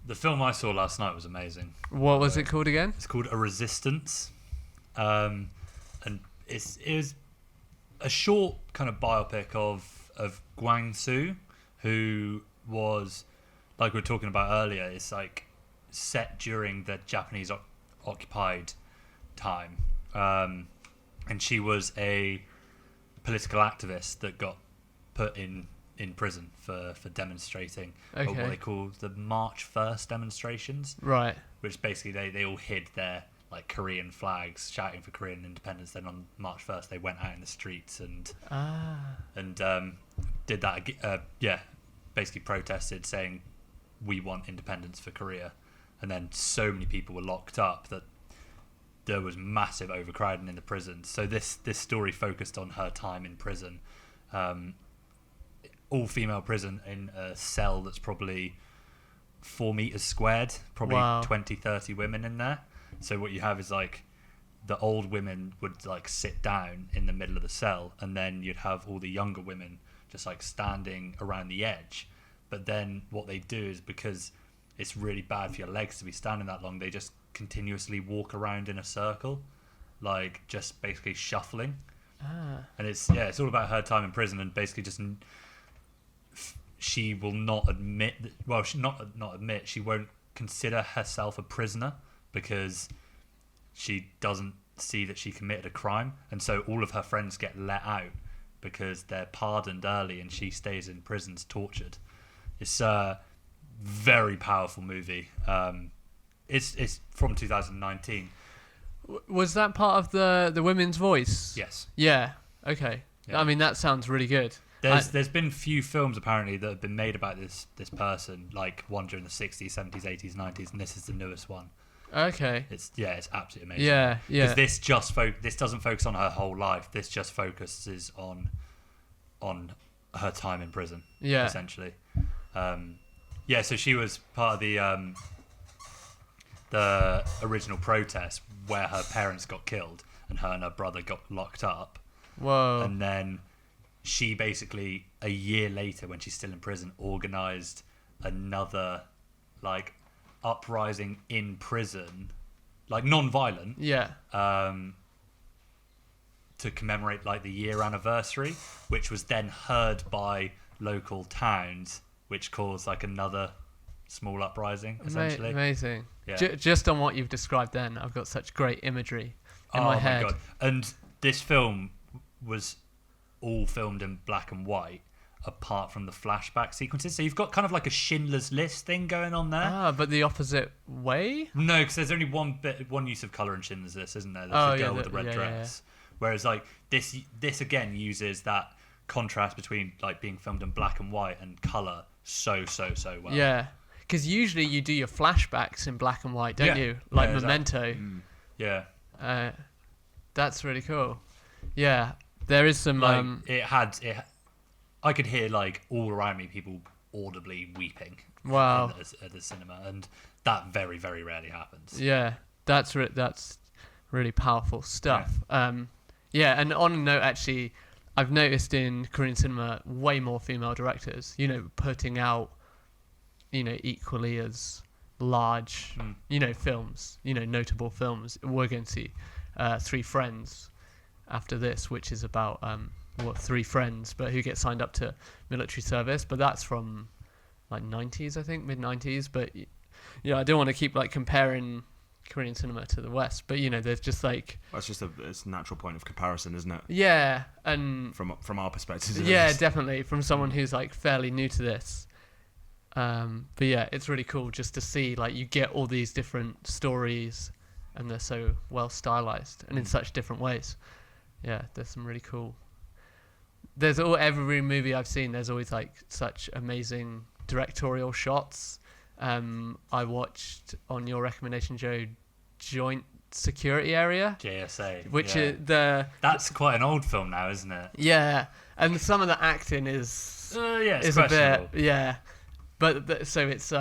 The film I saw last night was amazing. What was it called again? It's called A Resistance. And it was a short kind of biopic of Gwang Soo, who was, like we were talking about earlier, it's set during the Japanese occupied time. And she was a political activist that got put in prison for demonstrating what they call the March 1st demonstrations. Right. Which basically they all hid their Korean flags shouting for Korean independence. Then on March 1st they went out in the streets and did that. Basically protested saying we want independence for Korea. And then so many people were locked up that there was massive overcrowding in the prison. So this story focused on her time in prison, all female prison in a cell that's probably 4 meters squared, probably Wow. 20, 30 women in there. So what you have is like the old women would like sit down in the middle of the cell, and then you'd have all the younger women just like standing around the edge. But then what they do is, because it's really bad for your legs to be standing that long, they just continuously walk around in a circle, like just basically shuffling. And it's all about her time in prison, and basically just she will not admit that, well, she not admit, she won't consider herself a prisoner because she doesn't see that she committed a crime, and so all of her friends get let out because they're pardoned early, and she stays in prisons tortured. It's a very powerful movie. It's from 2019. Was that part of the Women's Voice? Yes. Yeah. Okay. Yeah. I mean, that sounds really good. There's been few films apparently that have been made about this person, like one during the 60s, 70s, 80s, 90s, and this is the newest one. Okay. It's absolutely amazing. Yeah. Yeah. Because this doesn't focus on her whole life. This just focuses on her time in prison. Yeah. Essentially. So she was part of the original protest where her parents got killed and her brother got locked up. Whoa. And then she basically, a year later, when she's still in prison, organised another like uprising in prison, like non-violent, to commemorate like the year anniversary, which was then heard by local towns, which caused like another small uprising, essentially. Amazing. Yeah. Just on what you've described then, I've got such great imagery in my head. Oh my god. And this film was all filmed in black and white apart from the flashback sequences, so you've got kind of like a Schindler's List thing going on there. But the opposite way? No, because there's only one use of colour in Schindler's List, isn't there? There's the girl with the red dress. Whereas like this again uses that contrast between like being filmed in black and white and colour so well. Yeah, because usually you do your flashbacks in black and white, don't you? Like Memento. Exactly. Yeah. That's really cool. Yeah, there is some. I could hear like all around me people audibly weeping. Wow. At the cinema, and that very, very rarely happens. Yeah, that's really powerful stuff. Yeah. And on a note, actually, I've noticed in Korean cinema way more female directors, putting out, equally as large, films, notable films. We're going to see Three Friends after this, which is about three friends, but who get signed up to military service. But that's from like 90s, I think, mid-90s. But I don't want to keep like comparing Korean cinema to the West, but there's just like it's a natural point of comparison, isn't it? Yeah, and from our perspective. Yeah, definitely from someone who's like fairly new to this. But yeah, it's really cool just to see like you get all these different stories, and they're so well stylized and in such different ways. Yeah, there's some really cool. Every movie I've seen, there's always like such amazing directorial shots. I watched on your recommendation, Joe, Joint Security Area, JSA, which is that's quite an old film now, isn't it? Yeah, and some of the acting is it's a bit but so it's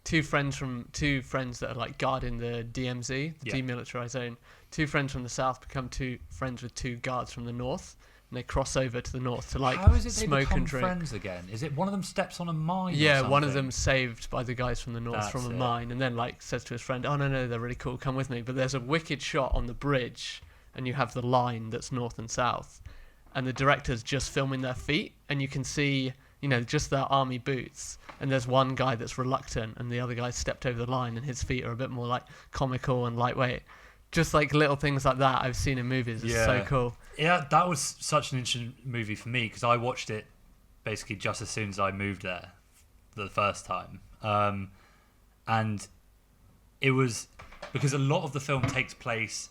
two friends that are like guarding the DMZ, the demilitarized zone. Two friends from the south become two friends with two guards from the north. And they cross over to the north to like How is it smoke they and drink. Friends again? Is it one of them steps on a mine? Yeah, or one of them saved by the guys from the north from a it. mine, and then like says to his friend, "Oh no, they're really cool. Come with me." But there's a wicked shot on the bridge, and you have the line that's north and south, and the director's just filming their feet, and you can see just their army boots, and there's one guy that's reluctant, and the other guy stepped over the line, and his feet are a bit more like comical and lightweight. Just like little things like that I've seen in movies. It's so cool. Yeah, that was such an interesting movie for me because I watched it basically just as soon as I moved there for the first time. And it was because a lot of the film takes place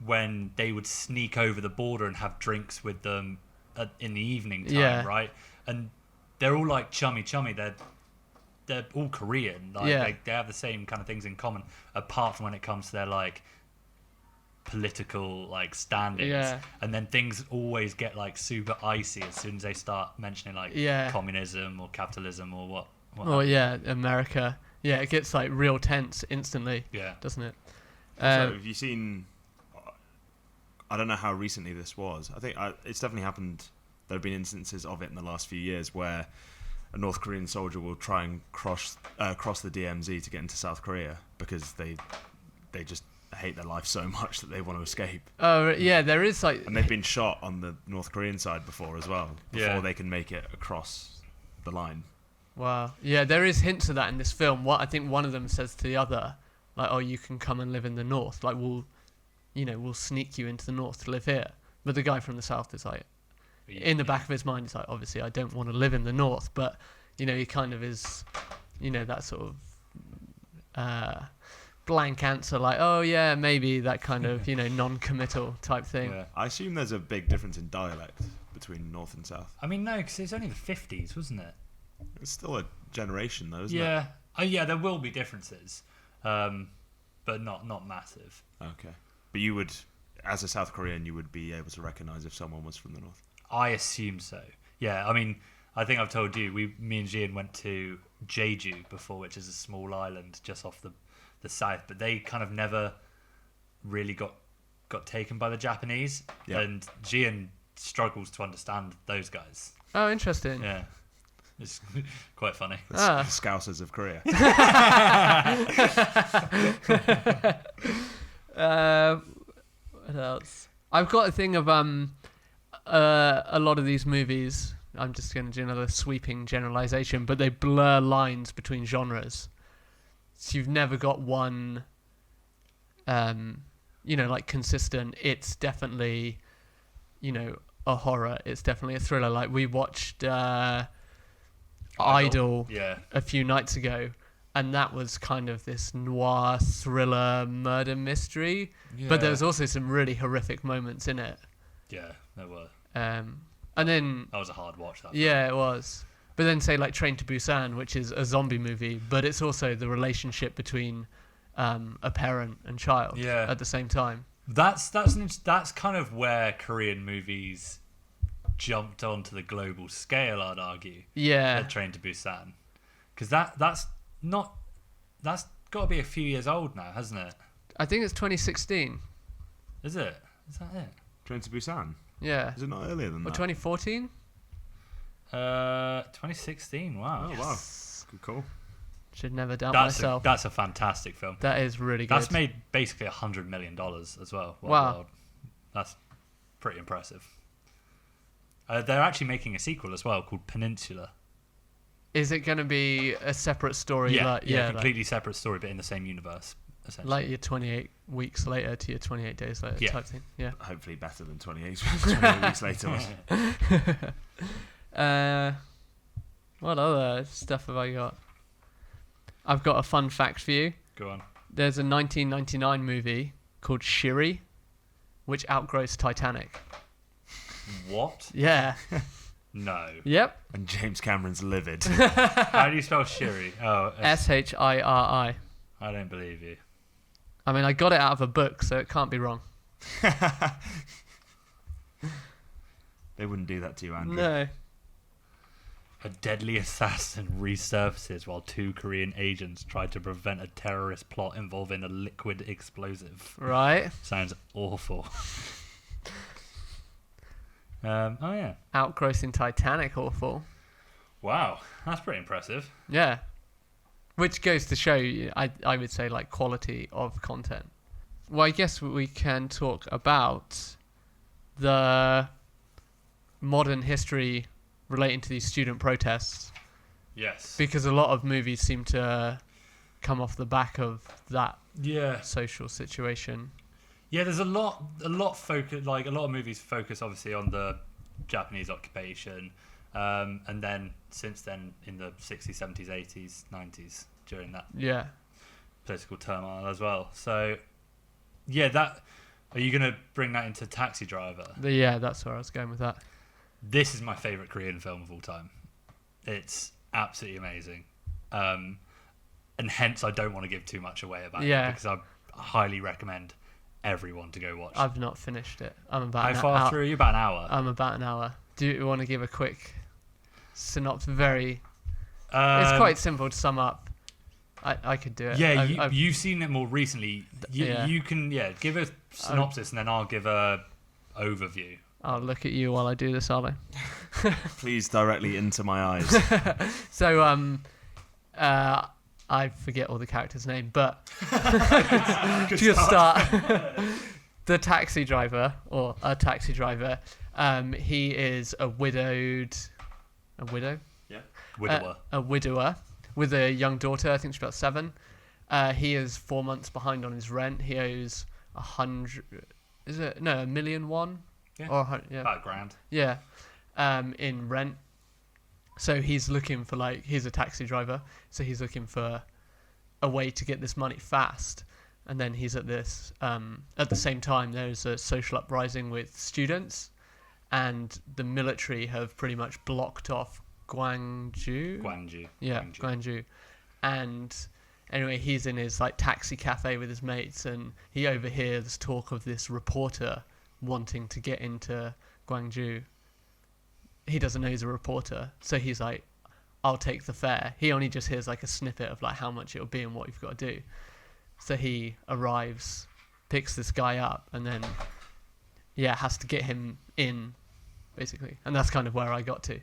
when they would sneak over the border and have drinks with them in the evening time, right? And they're all like chummy. They're all Korean. Like they have the same kind of things in common, apart from when it comes to their like political like standings, and then things always get like super icy as soon as they start mentioning like communism or capitalism or Oh yeah, America. Yeah, it gets like real tense instantly, Yeah. doesn't it? So have you seen? I don't know how recently this was. I think it's definitely happened. There have been instances of it in the last few years where a North Korean soldier will try and cross the DMZ to get into South Korea because they just hate their life so much that they want to escape. Oh yeah, there is like. And they've been shot on the North Korean side before as well, before Yeah. they can make it across the line. Wow. Yeah, there is hints of that in this film. What I think one of them says to the other, like, "Oh, you can come and live in the north. Like, we'll sneak you into the north to live here." But the guy from the south is like, in the back of his mind, he's like, obviously, I don't want to live in the north, but he kind of is, that sort of blank answer, like, oh yeah, maybe, that kind of non-committal type thing. Yeah. I assume there's a big difference in dialect between North and South. I mean, no, because it's only the 50s, wasn't it? It's still a generation though, isn't it? Yeah. Oh, yeah, there will be differences, but not massive. Okay. But you would, as a South Korean, you would be able to recognise if someone was from the North. I assume so. Yeah, I mean, I think I've told you, me and Gian went to Jeju before, which is a small island just off the south, but they kind of never really got taken by the Japanese, Yeah. and Gian struggles to understand those guys. Oh, interesting. Yeah, it's quite funny. The Ah. Scousers of Korea. What else? I've got a thing of a lot of these movies. I'm just going to do another sweeping generalization, but they blur lines between genres. So you've never got one, like consistent. It's definitely, a horror. It's definitely a thriller. Like we watched Idol Yeah, a few nights ago, and that was kind of this noir thriller murder mystery. But there was also some really horrific moments in it. yeah, there were. And then That was a hard watch. That yeah, it was. But then say like Train to Busan, which is a zombie movie, but it's also the relationship between a parent and child Yeah. at the same time. That's kind of where Korean movies jumped onto the global scale, I'd argue. Yeah. Train to Busan, because that's got to be a few years old now, hasn't it? I think it's 2016. Is it? Is that it? Train to Busan. Yeah. Is it not earlier than Or that? 2014? 2016. Wow. Oh wow. Good call. Should never doubt That's myself. that's a fantastic film. That is really good. That's made basically $100 million as well. Wow. World. That's pretty impressive. They're actually making a sequel as well called Peninsula. Is it going to be a separate story? Yeah, like, completely separate story, but in the same universe, essentially. like your 28 weeks later to your 28 days later Yeah. type thing. Yeah. Hopefully better than 28 weeks later. What other stuff have I got? I've got a fun fact for you. Go on. There's a 1999 movie called Shiri, which outgrows Titanic. What? Yeah. No. Yep. And James Cameron's livid. How do you spell Shiri? Oh, Shiri. I don't believe you. I mean, I got it out of a book, so it can't be wrong. They wouldn't do that to you, Andrew. No. A deadly assassin resurfaces while two Korean agents try to prevent a terrorist plot involving a liquid explosive. Right. Sounds awful. Oh yeah. Outgrossing Titanic, awful. Wow, that's pretty impressive. Yeah. Which goes to show, I would say, like, quality of content. Well, I guess we can talk about the modern history relating to these student protests, Yes. because a lot of movies seem to come off the back of that Yeah. social situation. Yeah, there's a lot focus. Like a lot of movies focus obviously on the Japanese occupation, and then since then in the 60s, 70s, 80s, 90s during that Yeah. political turmoil as well. So, yeah, that. Are you gonna bring that into Taxi Driver? Yeah, that's where I was going with that. This is my favorite Korean film of all time. It's absolutely amazing, and hence I don't want to give too much away about Yeah. it because I highly recommend everyone to go watch. I've not finished it. I'm about How an far hour. through? You about an hour. I'm about an hour. Do you want to give a quick synopsis? Very It's quite simple to sum up. I could do it. Yeah, you've seen it more recently. You can give a synopsis and then I'll give a overview. I'll look at you while I do this, Ollie. Please, directly into my eyes. So, I forget all the characters' name, but to start, the taxi driver, or a taxi driver, he is a widow? Yeah. Widower. A widower with a young daughter. I think she's about 7. He is 4 months behind on his rent. He owes 100. Is it no $1 million? Yeah. Or About £1,000. Yeah. In rent. So he's looking for he's a taxi driver. So he's looking for a way to get this money fast. And then he's at this. At the same time, there's a social uprising with students, and the military have pretty much blocked off Gwangju. Yeah, Gwangju. And anyway, he's in his taxi cafe with his mates, and he overhears talk of this reporter wanting to get into Gwangju. He doesn't know he's a reporter, so he's like, I'll take the fare. He only just hears a snippet of how much it'll be and what you've got to do. So he arrives, picks this guy up, and then has to get him in, basically. And that's kind of where I got to.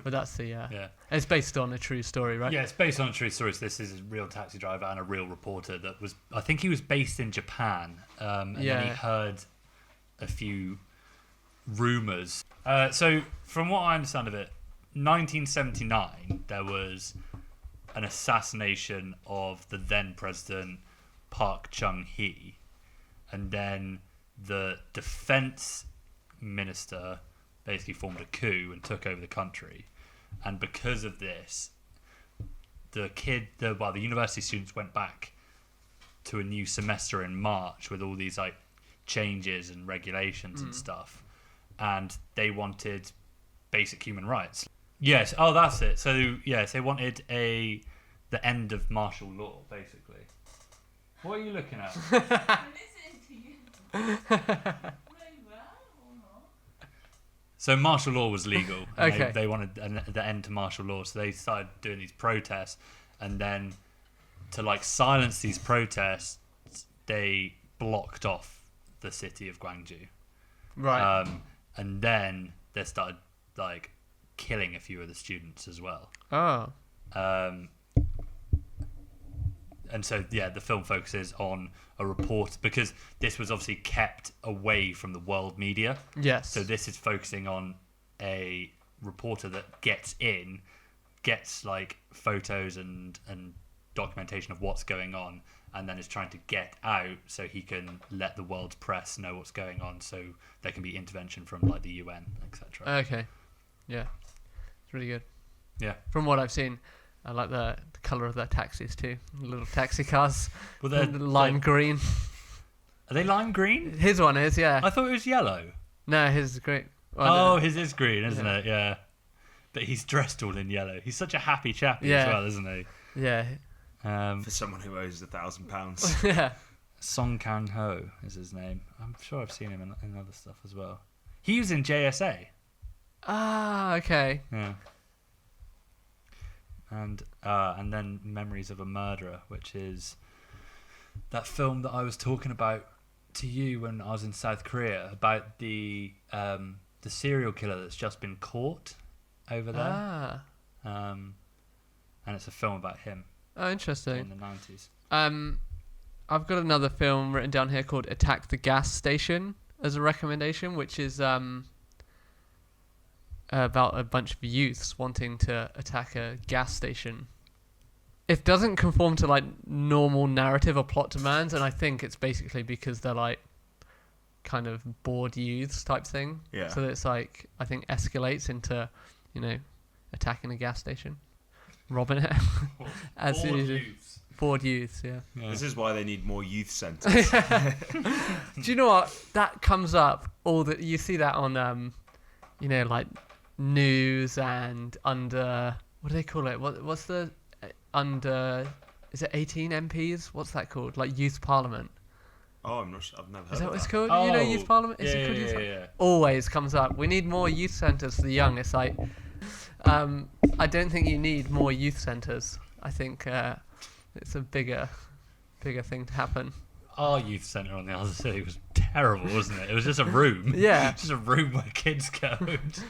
But that's the it's based on a true story, right? Yeah, it's based on a true story. So this is a real taxi driver and a real reporter that was, I think he was based in Japan, and then he heard a few rumours. So from what I understand of it, 1979 there was an assassination of the then president Park Chung-hee, and then the defence minister basically formed a coup and took over the country. And because of this, the university students went back to a new semester in March with all these changes and regulations and stuff, and they wanted basic human rights. Yes, that's it. So yes, they wanted the end of martial law, basically. What are you looking at? I'm listening to you. Very well or not? So martial law was legal. And Okay. They wanted the end to martial law, so they started doing these protests, and then to silence these protests, they blocked off the city of Gwangju. Right. And then they started killing a few of the students as well. Oh. And so, the film focuses on a report, because this was obviously kept away from the world media. Yes. So this is focusing on a reporter that gets photos and documentation of what's going on, and then is trying to get out so he can let the world's press know what's going on, so there can be intervention from the UN, etc. Okay. Yeah. It's really good. Yeah. From what I've seen, I like the colour of their taxis too. Little taxi cars. Well, they're lime green. Are they lime green? His one is, yeah. I thought it was yellow. No, his is green. Well, His is green, isn't it? Yeah. But he's dressed all in yellow. He's such a happy chappy as well, isn't he? Yeah. For someone who owes £1,000. Yeah. Song Kang-ho is his name. I'm sure I've seen him in other stuff as well. He was in JSA. Ah, okay. Yeah. And then Memories of a Murderer, which is that film that I was talking about to you when I was in South Korea, about the serial killer that's just been caught over there. Ah. And it's a film about him Oh, interesting. in the 90s. I've got another film written down here called Attack the Gas Station as a recommendation, which is about a bunch of youths wanting to attack a gas station. It doesn't conform to normal narrative or plot demands, and I think it's basically because they're kind of bored youths type thing. Yeah. So it's I think escalates into, attacking a gas station, robbing it. As Bored usual. youths. Bored youths, yeah. This is why they need more youth centres. Do you know what? That comes up you see that on news and under, what do they call it? What's the under? Is it 18 MPs? What's that called? Youth Parliament. Oh, I'm not sure. I've never heard Is that of what it's that. called? Youth Parliament. Is yeah, it called yeah, Youth yeah, Parliament? yeah. Always comes up. We need more youth centres for the young. It's I don't think you need more youth centres. I think it's a bigger thing to happen. Our youth centre on the other city was terrible, wasn't it? It was just a room. Yeah. Just a room where kids go.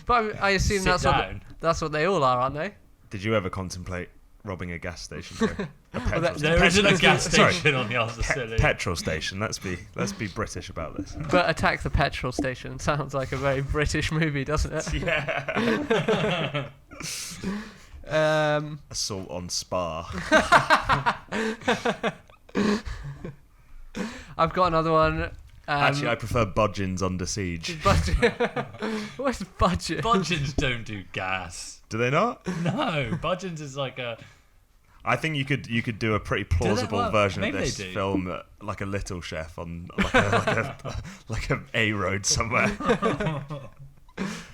But I assume Sit that's that's what they all are, aren't they? Did you ever contemplate robbing a gas station? Too? A petrol There isn't a gas Sorry. station on the other city. Petrol station. Let's be British about this. But Attack the Petrol Station sounds like a very British movie, doesn't it? Yeah. Assault on Spa. I've got another one. Actually, I prefer Budgeons Under Siege. What's budget? Budgeons don't do gas. Do they not? No, Budgeons is like a... I think you could do a pretty plausible Well, version of maybe this they do. film, like a Little Chef on like a road somewhere.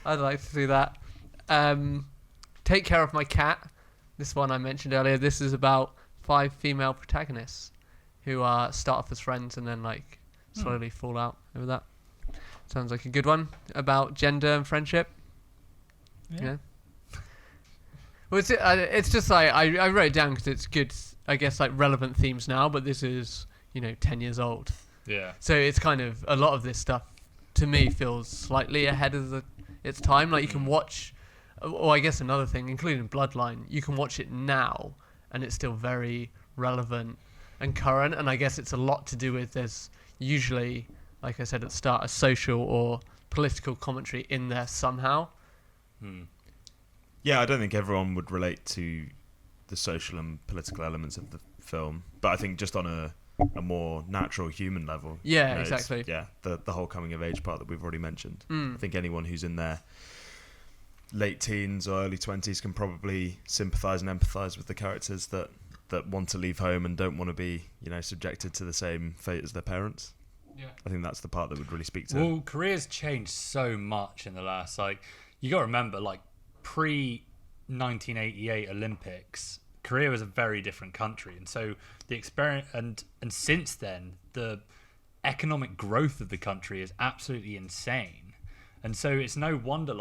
I'd like to see that. Take Care of My Cat. This one I mentioned earlier. This is about 5 female protagonists who start off as friends and then like slowly fall out over that. Sounds like a good one about gender and friendship. Yeah. Well, it's just like I wrote it down because it's good, I guess, like relevant themes now. But this is 10 years old. Yeah. So it's kind of a lot of this stuff to me feels slightly ahead of its time. Like you can watch, or I guess another thing, including Bloodline, you can watch it now and it's still very relevant and current. And I guess it's a lot to do with there's usually, like I said at the start, a social or political commentary in there somehow. Yeah, I don't think everyone would relate to the social and political elements of the film, but I think just on a more natural human level. Yeah, exactly. Yeah, the whole coming of age part that we've already mentioned. I think anyone who's in their late teens or early 20s can probably sympathise and empathise with the characters that want to leave home and don't want to be, subjected to the same fate as their parents. Yeah. I think that's the part that would really speak to. Well, Korea's changed so much in the last, you got to remember, pre-1988 Olympics, Korea was a very different country. And so the experience, and since then, the economic growth of the country is absolutely insane. And so it's no wonder,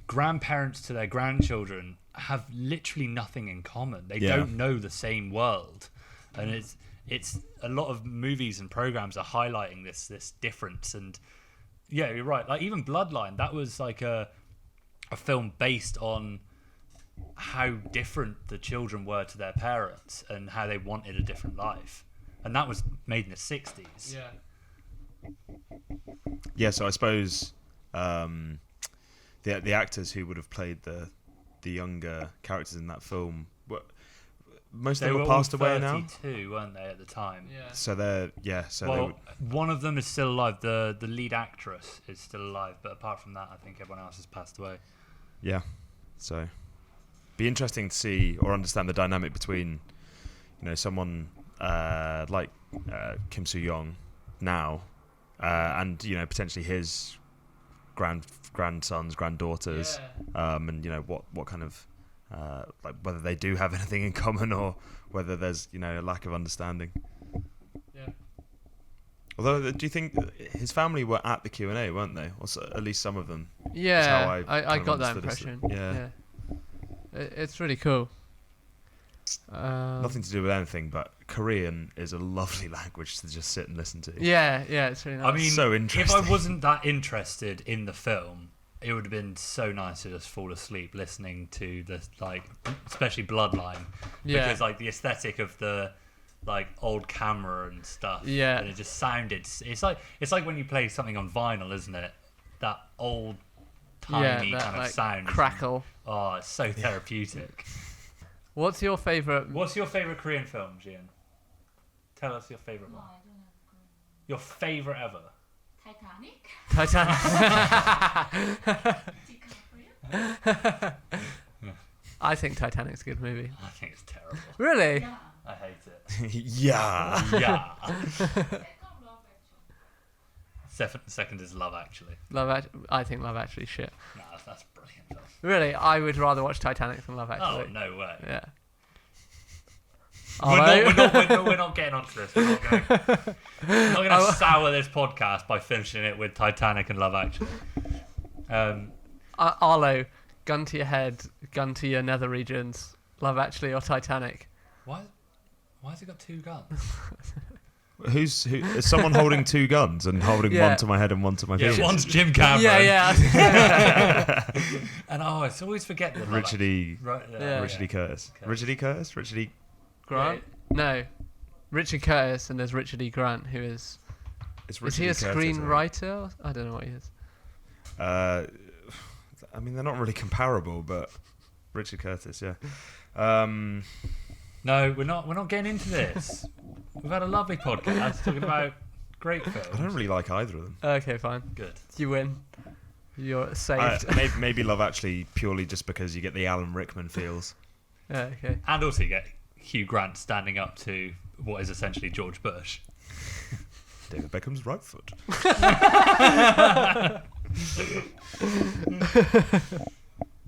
grandparents to their grandchildren have literally nothing in common. They don't know the same world. And it's a lot of movies and programs are highlighting this difference. And yeah, you're right. Even Bloodline, that was like a film based on how different the children were to their parents and how they wanted a different life. And that was made in the 60s. Yeah. Yeah, so I suppose the actors who would have played the younger characters in that film, most of them were passed away now. 32, weren't they, at the time? Yeah. So they're one of them is still alive. The lead actress is still alive, but apart from that, I think everyone else has passed away. Yeah, so be interesting to see or understand the dynamic between, someone like Kim Soo-young now, and potentially his grandsons, granddaughters, and what kind of whether they do have anything in common or whether there's a lack of understanding. Yeah. Although, do you think his family were at the Q&A, weren't they? Or at least some of them. Yeah, That's how I got that understood impression. Yeah. It's really cool. Nothing to do with anything, but Korean is a lovely language to just sit and listen to. Yeah, it's really nice. I mean, so interesting. if I wasn't that interested in the film, it would have been so nice to just fall asleep listening to the especially Bloodline, because the aesthetic of the old camera and stuff. Yeah, and it just sounded. It's like when you play something on vinyl, isn't it? That old tiny kind of sound. Crackle. Oh, it's so therapeutic. What's your favourite Korean film, Gian? Tell us your favourite one. I don't know. Your favourite ever. Titanic. DiCaprio. I think Titanic's a good movie. I think it's terrible. Really? Yeah. I hate it. Yeah. Yeah. Second Love Actually. Second is Love Actually. I think Love Actually shit. No, that's brilliant. Film. Really, I would rather watch Titanic than Love Actually. Oh, no way. Yeah. We're not getting onto this. We're not going to sour this podcast by finishing it with Titanic and Love Actually. Arlo, gun to your head, gun to your nether regions. Love Actually or Titanic? Why has it got two guns? Is someone holding two guns and holding Yeah. one to my head and one to my Yeah, feet? one's Jim Cameron. Yeah. And I always forget that. like, Richard E. Right, Yeah. Richard E. Curtis. Okay. Richard E. Curtis? Richard E. Grant? No. Richard Curtis, and there's Richard E. Grant, who is... It's Is Richard he E. a Curtis, I think. screenwriter? I don't know what he is. I mean, they're not really comparable, but Richard Curtis, yeah. No, we're not getting into this. We've had a lovely podcast talking about great films. I don't really like either of them. Okay, fine. Good. You win. You're saved. Maybe Love Actually purely just because you get the Alan Rickman feels. Yeah, okay. And also you get Hugh Grant standing up to what is essentially George Bush. David Beckham's right foot.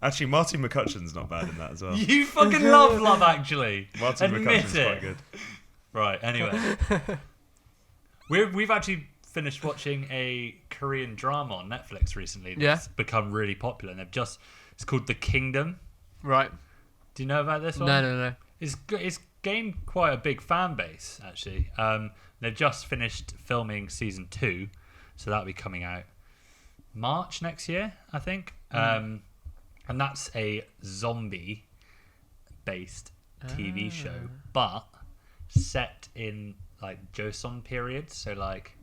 Actually, Marty McCutcheon's not bad in that as well. You fucking love Love Actually. Marty Admit McCutcheon's it. quite good. Right, anyway. We've actually finished watching a Korean drama on Netflix recently that's become really popular. And it's called The Kingdom. Right. Do you know about this one? No. It's gained quite a big fan base, actually. They've just finished filming season 2, so that'll be coming out March next year, I think. And that's a zombie-based TV show, but set in like Joseon period, so like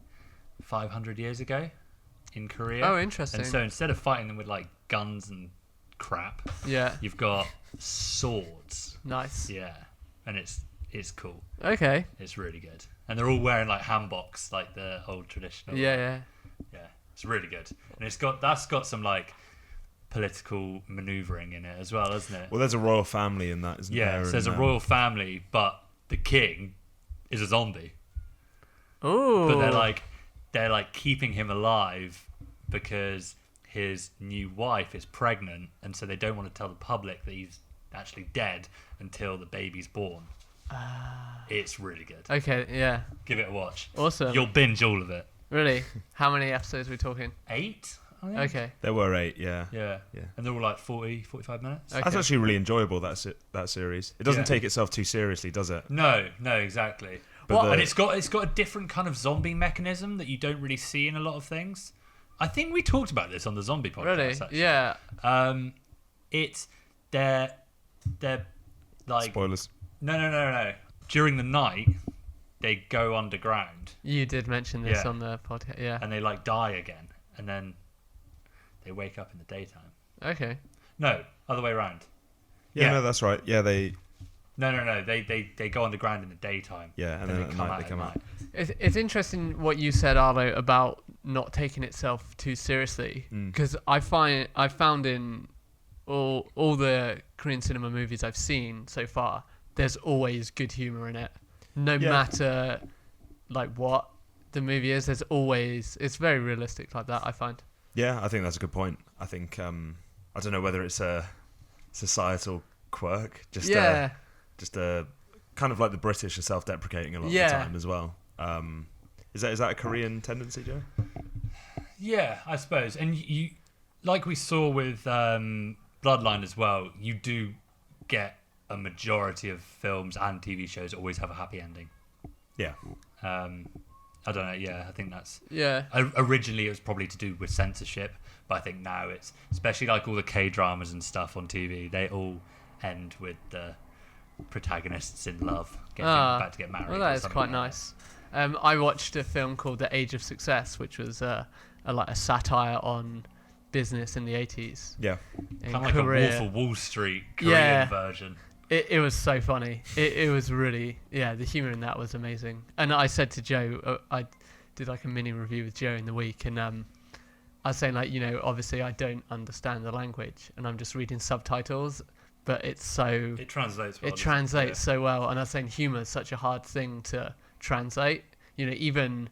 500 years ago in Korea. Oh, interesting. And so instead of fighting them with like guns and crap, Yeah. you've got swords. Nice. Yeah, and it's cool. Okay. It's really good, and they're all wearing like hanboks, like the old traditional. Yeah. Yeah, it's really good, and that's got some like political manoeuvring in it as well, isn't it? Well, there's a royal family in that, isn't there? Yeah, so there's a And, royal family, but the king is a zombie. Ooh. But they're like keeping him alive because his new wife is pregnant, and so they don't want to tell the public that he's actually dead until the baby's born. It's really good. Okay, yeah. Give it a watch. Awesome. You'll binge all of it. Really? How many episodes are we talking? 8, I think. Okay. There were 8, yeah. Yeah. Yeah. And they're all like 40, 45 minutes. Okay. That's actually really enjoyable, that series. It doesn't Yeah. take itself too seriously, does it? No, exactly. But And it's got a different kind of zombie mechanism that you don't really see in a lot of things. I think we talked about this on the zombie podcast. Really? Actually. Yeah. It's they're like Spoilers. no. During the night, they go underground You did mention this Yeah. on the podcast. Yeah. and they like die again, and then they wake up in the daytime. Okay. No, other way around. Yeah, Yeah. no, that's right. Yeah, they No. They go underground in the daytime. and then at night they come out. It's interesting what you said, Arlo, about not taking itself too seriously. Because I found in all the Korean cinema movies I've seen so far, there's always good humor in it. No matter like what the movie is, it's very realistic like that, I find. Yeah, I think that's a good point. I think I don't know whether it's a societal quirk, just a kind of like the British are self-deprecating a lot of the time as well. Is that a Korean tendency, Joe? Yeah, I suppose. And you like we saw with Bloodline as well, you do get a majority of films and TV shows always have a happy ending. Yeah. I don't know. Yeah, I think that's. Yeah. Originally, it was probably to do with censorship, but I think now it's especially like all the K-dramas and stuff on TV. They all end with the protagonists in love getting about to get married. Well, or that is something quite like nice. I watched a film called The Age of Success, which was like a satire on business in the 80s. Yeah. In Kind of like Korea. a Wolf of Wall Street Korean version. It was so funny. It was really, the humour in that was amazing. And I said to Joe, I did like a mini review with Joe in the week, and I was saying like, obviously I don't understand the language, and I'm just reading subtitles, but it translates well. it translates so well. And I was saying humour is such a hard thing to translate. Even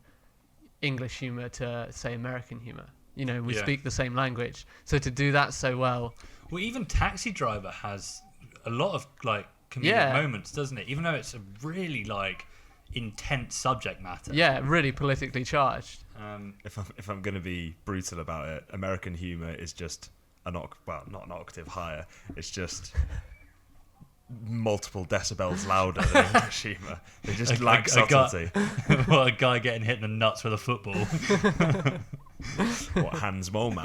English humour to say American humour. We speak the same language, so to do that so well. Well, even Taxi Driver has a lot of like comedic moments, doesn't it? Even though it's a really like intense subject matter. Yeah, really politically charged. If I'm going to be brutal about it, American humor is just not an octave higher. It's just multiple decibels louder than English humour. They just lack subtlety. A guy getting hit in the nuts with a football. What, Hans Moleman?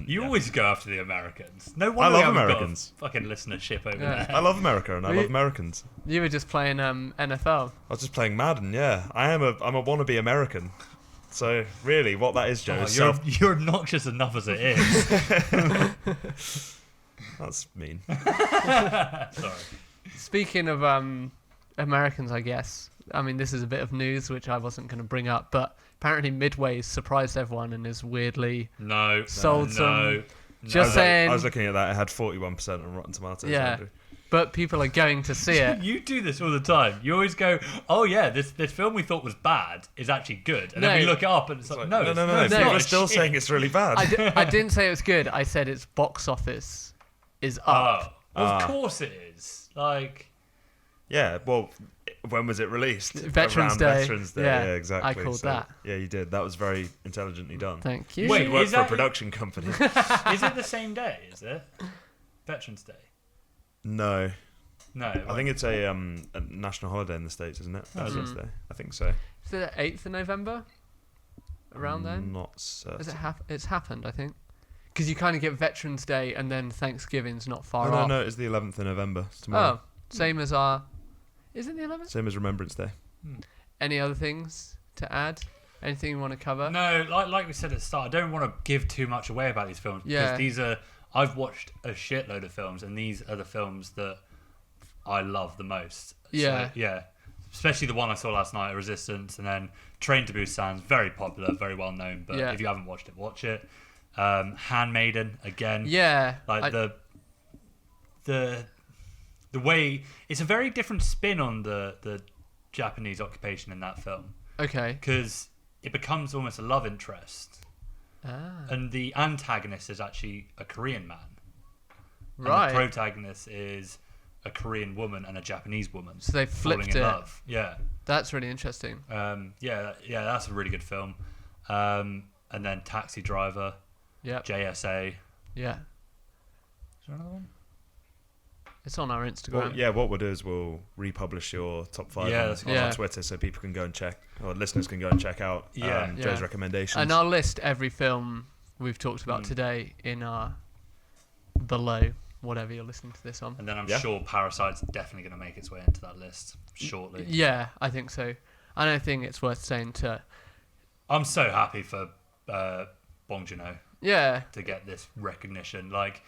You always go after the Americans. No I wonder love we haven't Americans. got a fucking listenership over Yeah. there. I love America and I We- love Americans. You were just playing NFL. I was just playing Madden, yeah. I'm a wannabe American. So really, what that is, Joe, Oh, is you're obnoxious enough as it is. that's mean. Sorry. Speaking of Americans, I guess. I mean, this is a bit of news which I wasn't going to bring up, but apparently Midway surprised everyone and is weirdly No. sold no, some. no. Just saying. I was looking at that. It had 41% on Rotten Tomatoes. Yeah. Andrew. But people are going to see it. You do this all the time. You always go, "Oh yeah, this film we thought was bad is actually good," and then we No. look it up and it's like, "No, no. it's no. People are it's still shit." saying it's really bad. I didn't say it was good. I said its box office is up. Oh, well, Ah. of course it is. Like, Yeah, well, when was it released? Veterans Around Day. Veterans Day, Yeah, yeah, exactly. I called that. Yeah, you did. That was very intelligently done. Thank you. Wait, You work is for a that- production company. is it the same day? Is it Veterans Day? No, No, I think it's a national holiday in the States, isn't it? Veterans Day. I think so. Is it the 8th of November? Around then? Not certain. Is it it's happened, I think. Because you kind of get Veterans Day and then Thanksgiving's not far no, off. no, it's the 11th of November. It's tomorrow. Oh, same as our... Is it the 11th? Same as Remembrance Day. Any other things to add? Anything you want to cover? No, like we said at the start, I don't want to give too much away about these films Yeah. because these are. I've watched a shitload of films, and these are the films that I love the most. Yeah. So, yeah. Especially the one I saw last night, Resistance, and then Train to Busan's very popular, very well known. But Yeah. if you haven't watched it, watch it. Handmaiden again. Yeah. Like the way it's a very different spin on the Japanese occupation in that film Okay. because it becomes almost a love interest, Ah. and the antagonist is actually a Korean man, and Right. the protagonist is a Korean woman and a Japanese woman. So they falling flipped in it. love. Yeah. That's really interesting. Yeah, that's a really good film. And then Taxi Driver, Yep. JSA. Is Yeah. there another one? It's on our Instagram. Well, yeah, what we'll do is we'll republish your top 5 Yeah, on, that's on cool. our Twitter so people can go and check, or listeners can go and check out Yeah. Joe's Yeah. recommendations. And I'll list every film we've talked about today in our below, whatever you're listening to this on. And then I'm Yeah. sure Parasite's definitely going to make its way into that list shortly. Yeah, I think so. I don't think it's worth saying to... I'm so happy for Bong Joon-ho Yeah. to get this recognition. Like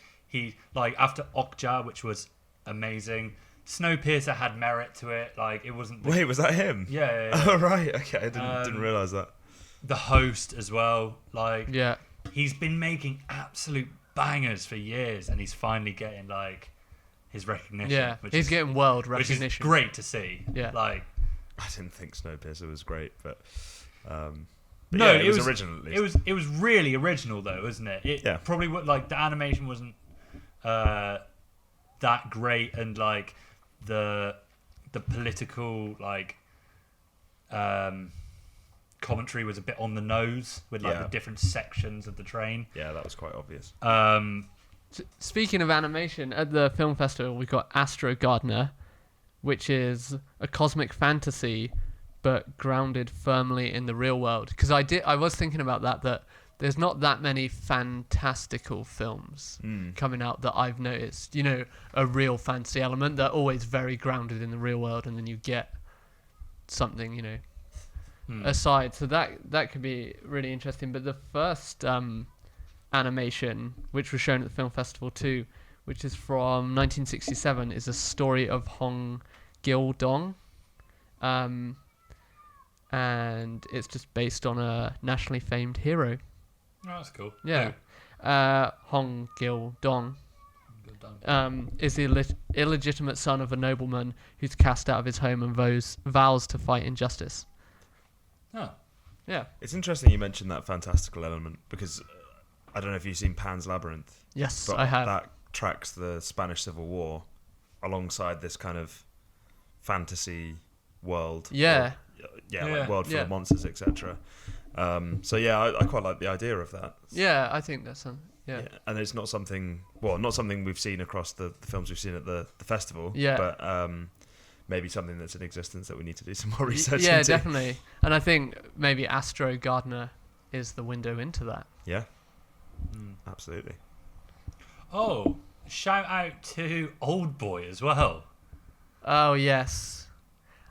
after Okja, which was amazing, Snowpiercer had merit to it. Like it wasn't. Wait, was that him? Yeah. Oh, right. Okay, I didn't realise that. The Host as well. Like Yeah. he's been making absolute bangers for years, and he's finally getting like his recognition. Yeah. which He's is, getting world which recognition. is great to see. Yeah. Like I didn't think Snowpiercer was great, but no, yeah, it was original at least. It was really original though, wasn't it? It Yeah. probably like the animation wasn't that great, and like the political like commentary was a bit on the nose with like Yeah. the different sections of the train. Yeah, that was quite obvious. Speaking of animation, at the film festival we got Astro Gardener, which is a cosmic fantasy but grounded firmly in the real world. Because I was thinking about that there's not that many fantastical films coming out that I've noticed. You know, a real fantasy element. They're always very grounded in the real world, and then you get something, you know, aside. So that could be really interesting. But the first animation, which was shown at the film festival too, which is from 1967, is a story of Hong Gil-dong. And it's just based on a nationally famed hero. Oh, that's cool. Yeah. Hong Gil-dong Good done. is the illegitimate son of a nobleman who's cast out of his home and vows to fight injustice. Oh. Yeah. It's interesting you mentioned that fantastical element because I don't know if you've seen Pan's Labyrinth, Yes, but I have. that tracks the Spanish Civil War alongside this kind of fantasy world. Yeah. Or, yeah, Yeah. like world full Yeah. of monsters, etc. So yeah, I quite like the idea of that. Yeah, I think that's yeah. And it's not something we've seen across the films we've seen at the festival. Yeah. But maybe something that's in existence that we need to do some more research Yeah, into. definitely. And I think maybe Astro Gardener is the window into that. Yeah. Absolutely. Oh, shout out to Old Boy as well. Oh, yes.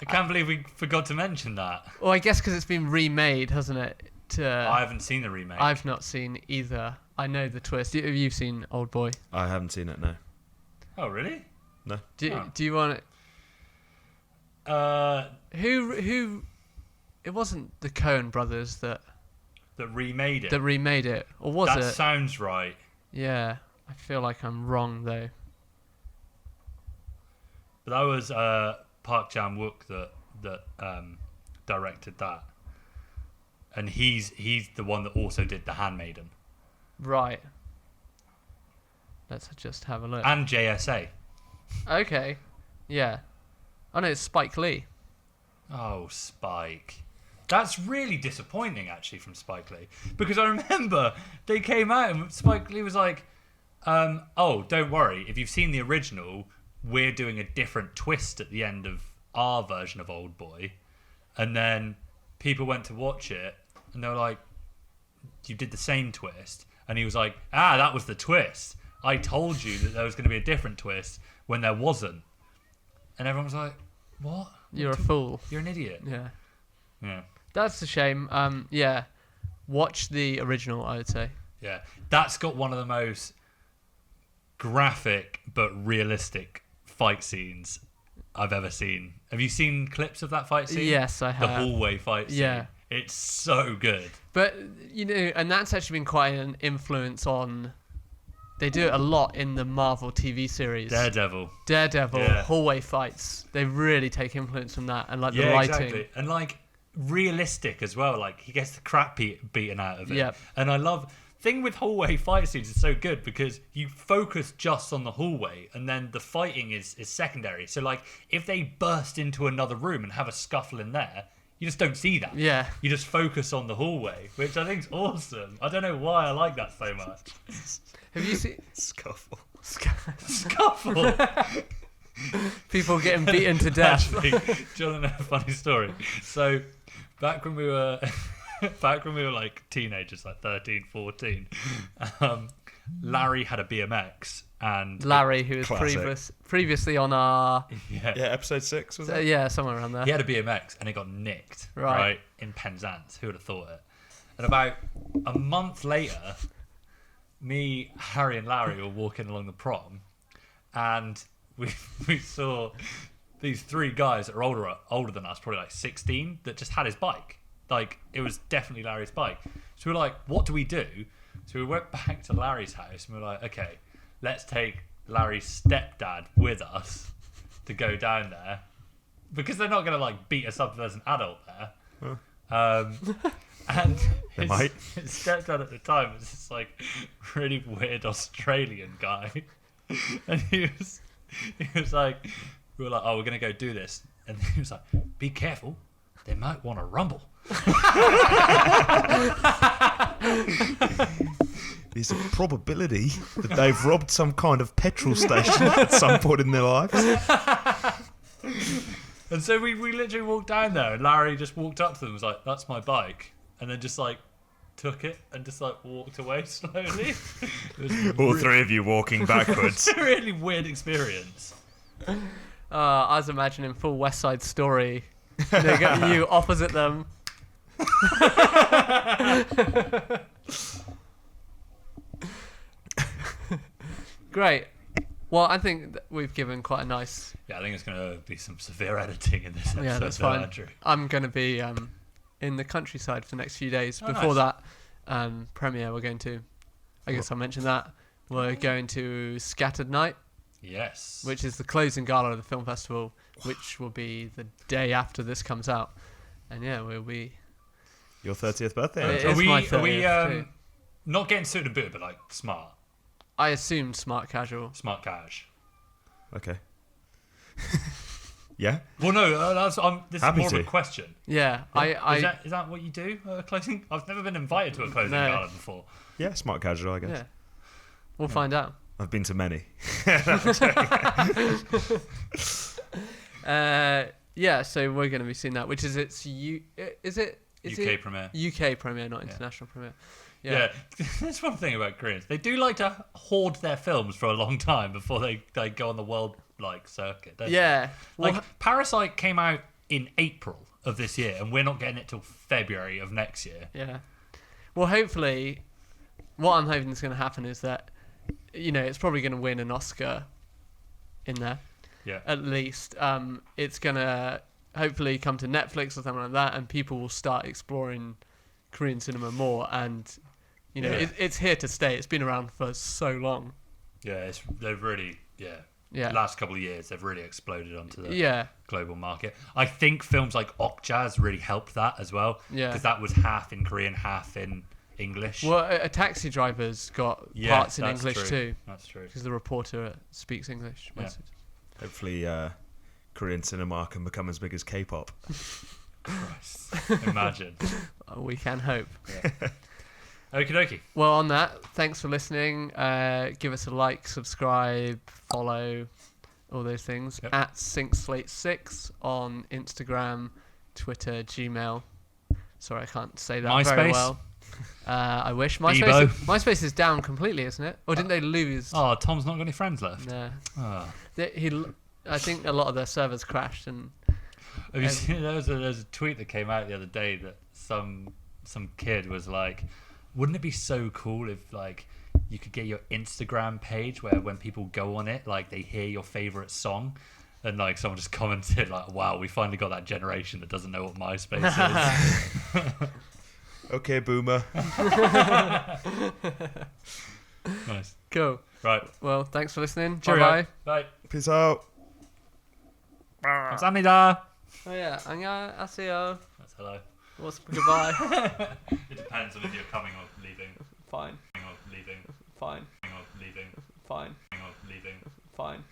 I can't believe we forgot to mention that. Well, I guess because it's been remade, hasn't it? I haven't seen the remake. I've not seen either. I know the twist. Have you seen Old Boy? I haven't seen it, no. Oh, really? No. Do you want Uh, it? Who? It wasn't the Coen brothers that remade it. remade it, or was that it? sounds right. Yeah, I feel like I'm wrong though. But that was Park Chan-wook that directed that, and he's the one that also did The Handmaiden Right. Let's just have a look. and JSA. Okay. Yeah. Oh no, it's Spike Lee. Oh, Spike. That's really disappointing, actually, from Spike Lee. Because I remember they came out and Spike Lee was like, oh, don't worry. If you've seen the original, we're doing a different twist at the end of our version of Old Boy. And then people went to watch it and they were like, you did the same twist. And he was like, that was the twist. I told you that there was going to be a different twist when there wasn't. And everyone was like, what? You're a fool. You're an idiot. Yeah. Yeah. That's a shame. Yeah. Watch the original, I would say. Yeah. That's got one of the most graphic but realistic fight scenes I've ever seen. Have you seen clips of that fight scene? Yes, I The have. hallway fight scene. Yeah. It's so good. But, and that's actually been quite an influence on... They do it a lot in the Marvel TV series. Daredevil. Yeah. Hallway fights. They really take influence from that. And, the writing. Exactly. And, realistic as well. He gets the crap beaten out of it. Yep. And I love... Thing with hallway fight scenes is so good because you focus just on the hallway and then the fighting is secondary. So, if they burst into another room and have a scuffle in there... You just don't see that. Yeah. You just focus on the hallway, which I think is awesome. I don't know why I like that so much. Have you seen... Scuffle. Scuffle. People getting beaten to death. Actually, do you want to know a funny story? So, back when we were teenagers, 13, 14, Larry had a BMX and Larry, who was Classic. previously on our... Yeah, episode 6 was it? yeah, somewhere around there. he had a BMX and it got nicked Right. in Penzance. Who would have thought it? And about a month later, me, Harry, and Larry were walking along the prom, and we saw these 3 guys that are older than us, probably 16, that just had his bike. It was definitely Larry's bike. So we were like, what do we do? So we went back to Larry's house and we were like, okay, let's take Larry's stepdad with us to go down there because they're not going to beat us up if there's an adult there. And They might. his stepdad at the time was this really weird Australian guy, and he was like, we were like, oh, we're going to go do this, and he was like, be careful, they might want to rumble. There's a probability that they've robbed some kind of petrol station at some point in their lives. And so we literally walked down there, and Larry just walked up to them and was like, that's my bike, and then just took it and just walked away slowly. It was All 3 of you walking backwards. a really weird experience. I was imagining full West Side Story. They got you opposite them. Great. Well, I think that we've given quite a nice... Yeah, I think it's going to be some severe editing in this episode. Yeah, that's though, fine. Andrew. I'm going to be in the countryside for the next few days. Oh, Before nice. that premiere, we're going to... I guess I'll mention that. We're going to Scattered Night, Yes. which is the closing gala of the film festival, which will be the day after this comes out. And yeah, we'll be... Your 30th birthday, It Andrew. is my 30th too. not getting suited a bit, but smart I assumed smart casual. cash? Okay. Yeah. Well, no, this Happy is more to. of a question. Yeah, Is that what you do at a closing? I've never been invited to a closing No. gala before. Yeah, smart casual, I guess. yeah. We'll find out. I've been to many. Yeah, so we're going to be seeing that, which is UK premiere. UK premiere, not international premiere. Yeah. That's one thing about Koreans. They do like to hoard their films for a long time before they go on the world circuit. Don't Yeah. they? Well, Parasite came out in April of this year, and we're not getting it till February of next year. yeah. Well, hopefully, what I'm hoping is going to happen is that, it's probably going to win an Oscar in there. Yeah. At least. It's going to hopefully come to Netflix or something like that, and people will start exploring Korean cinema more. And, it's here to stay. It's been around for so long. Yeah, they've really, Yeah. last couple of years, they've really exploded onto the Yeah. global market. I think films like Okja's really helped that as well. Yeah. Because that was half in Korean, half in English. Well, a Taxi Driver's got parts in that's English true. too, That's true. because the reporter speaks English. Yeah. Most of Hopefully, Korean cinema can become as big as K-pop. Christ. Imagine. We can hope. Okie dokie. Well, on that, thanks for listening. Give us a like, subscribe, follow, all those things. Yep. At SyncSlate6 on Instagram, Twitter, Gmail. Sorry, I can't say that very MySpace? well. I wish. Bebo. MySpace is down completely, isn't it? Or didn't they lose? Oh, Tom's not got any friends left. No. Oh. I think a lot of their servers crashed and... Have you seen there was a tweet that came out the other day that some kid was like, wouldn't it be so cool if you could get your Instagram page where when people go on it, they hear your favorite song, and someone just commented wow, we finally got that generation that doesn't know what MySpace is. Okay, boomer. Nice. Cool. Right. Well, thanks for listening. Cheerio. Bye-bye. Bye. Peace out. 감사합니다. Oh yeah, 안녕하세요. That's hello. What's goodbye? It depends on if you're coming or leaving. Fine. Coming or leaving. Fine. Coming or leaving. Fine. Coming or leaving. Fine.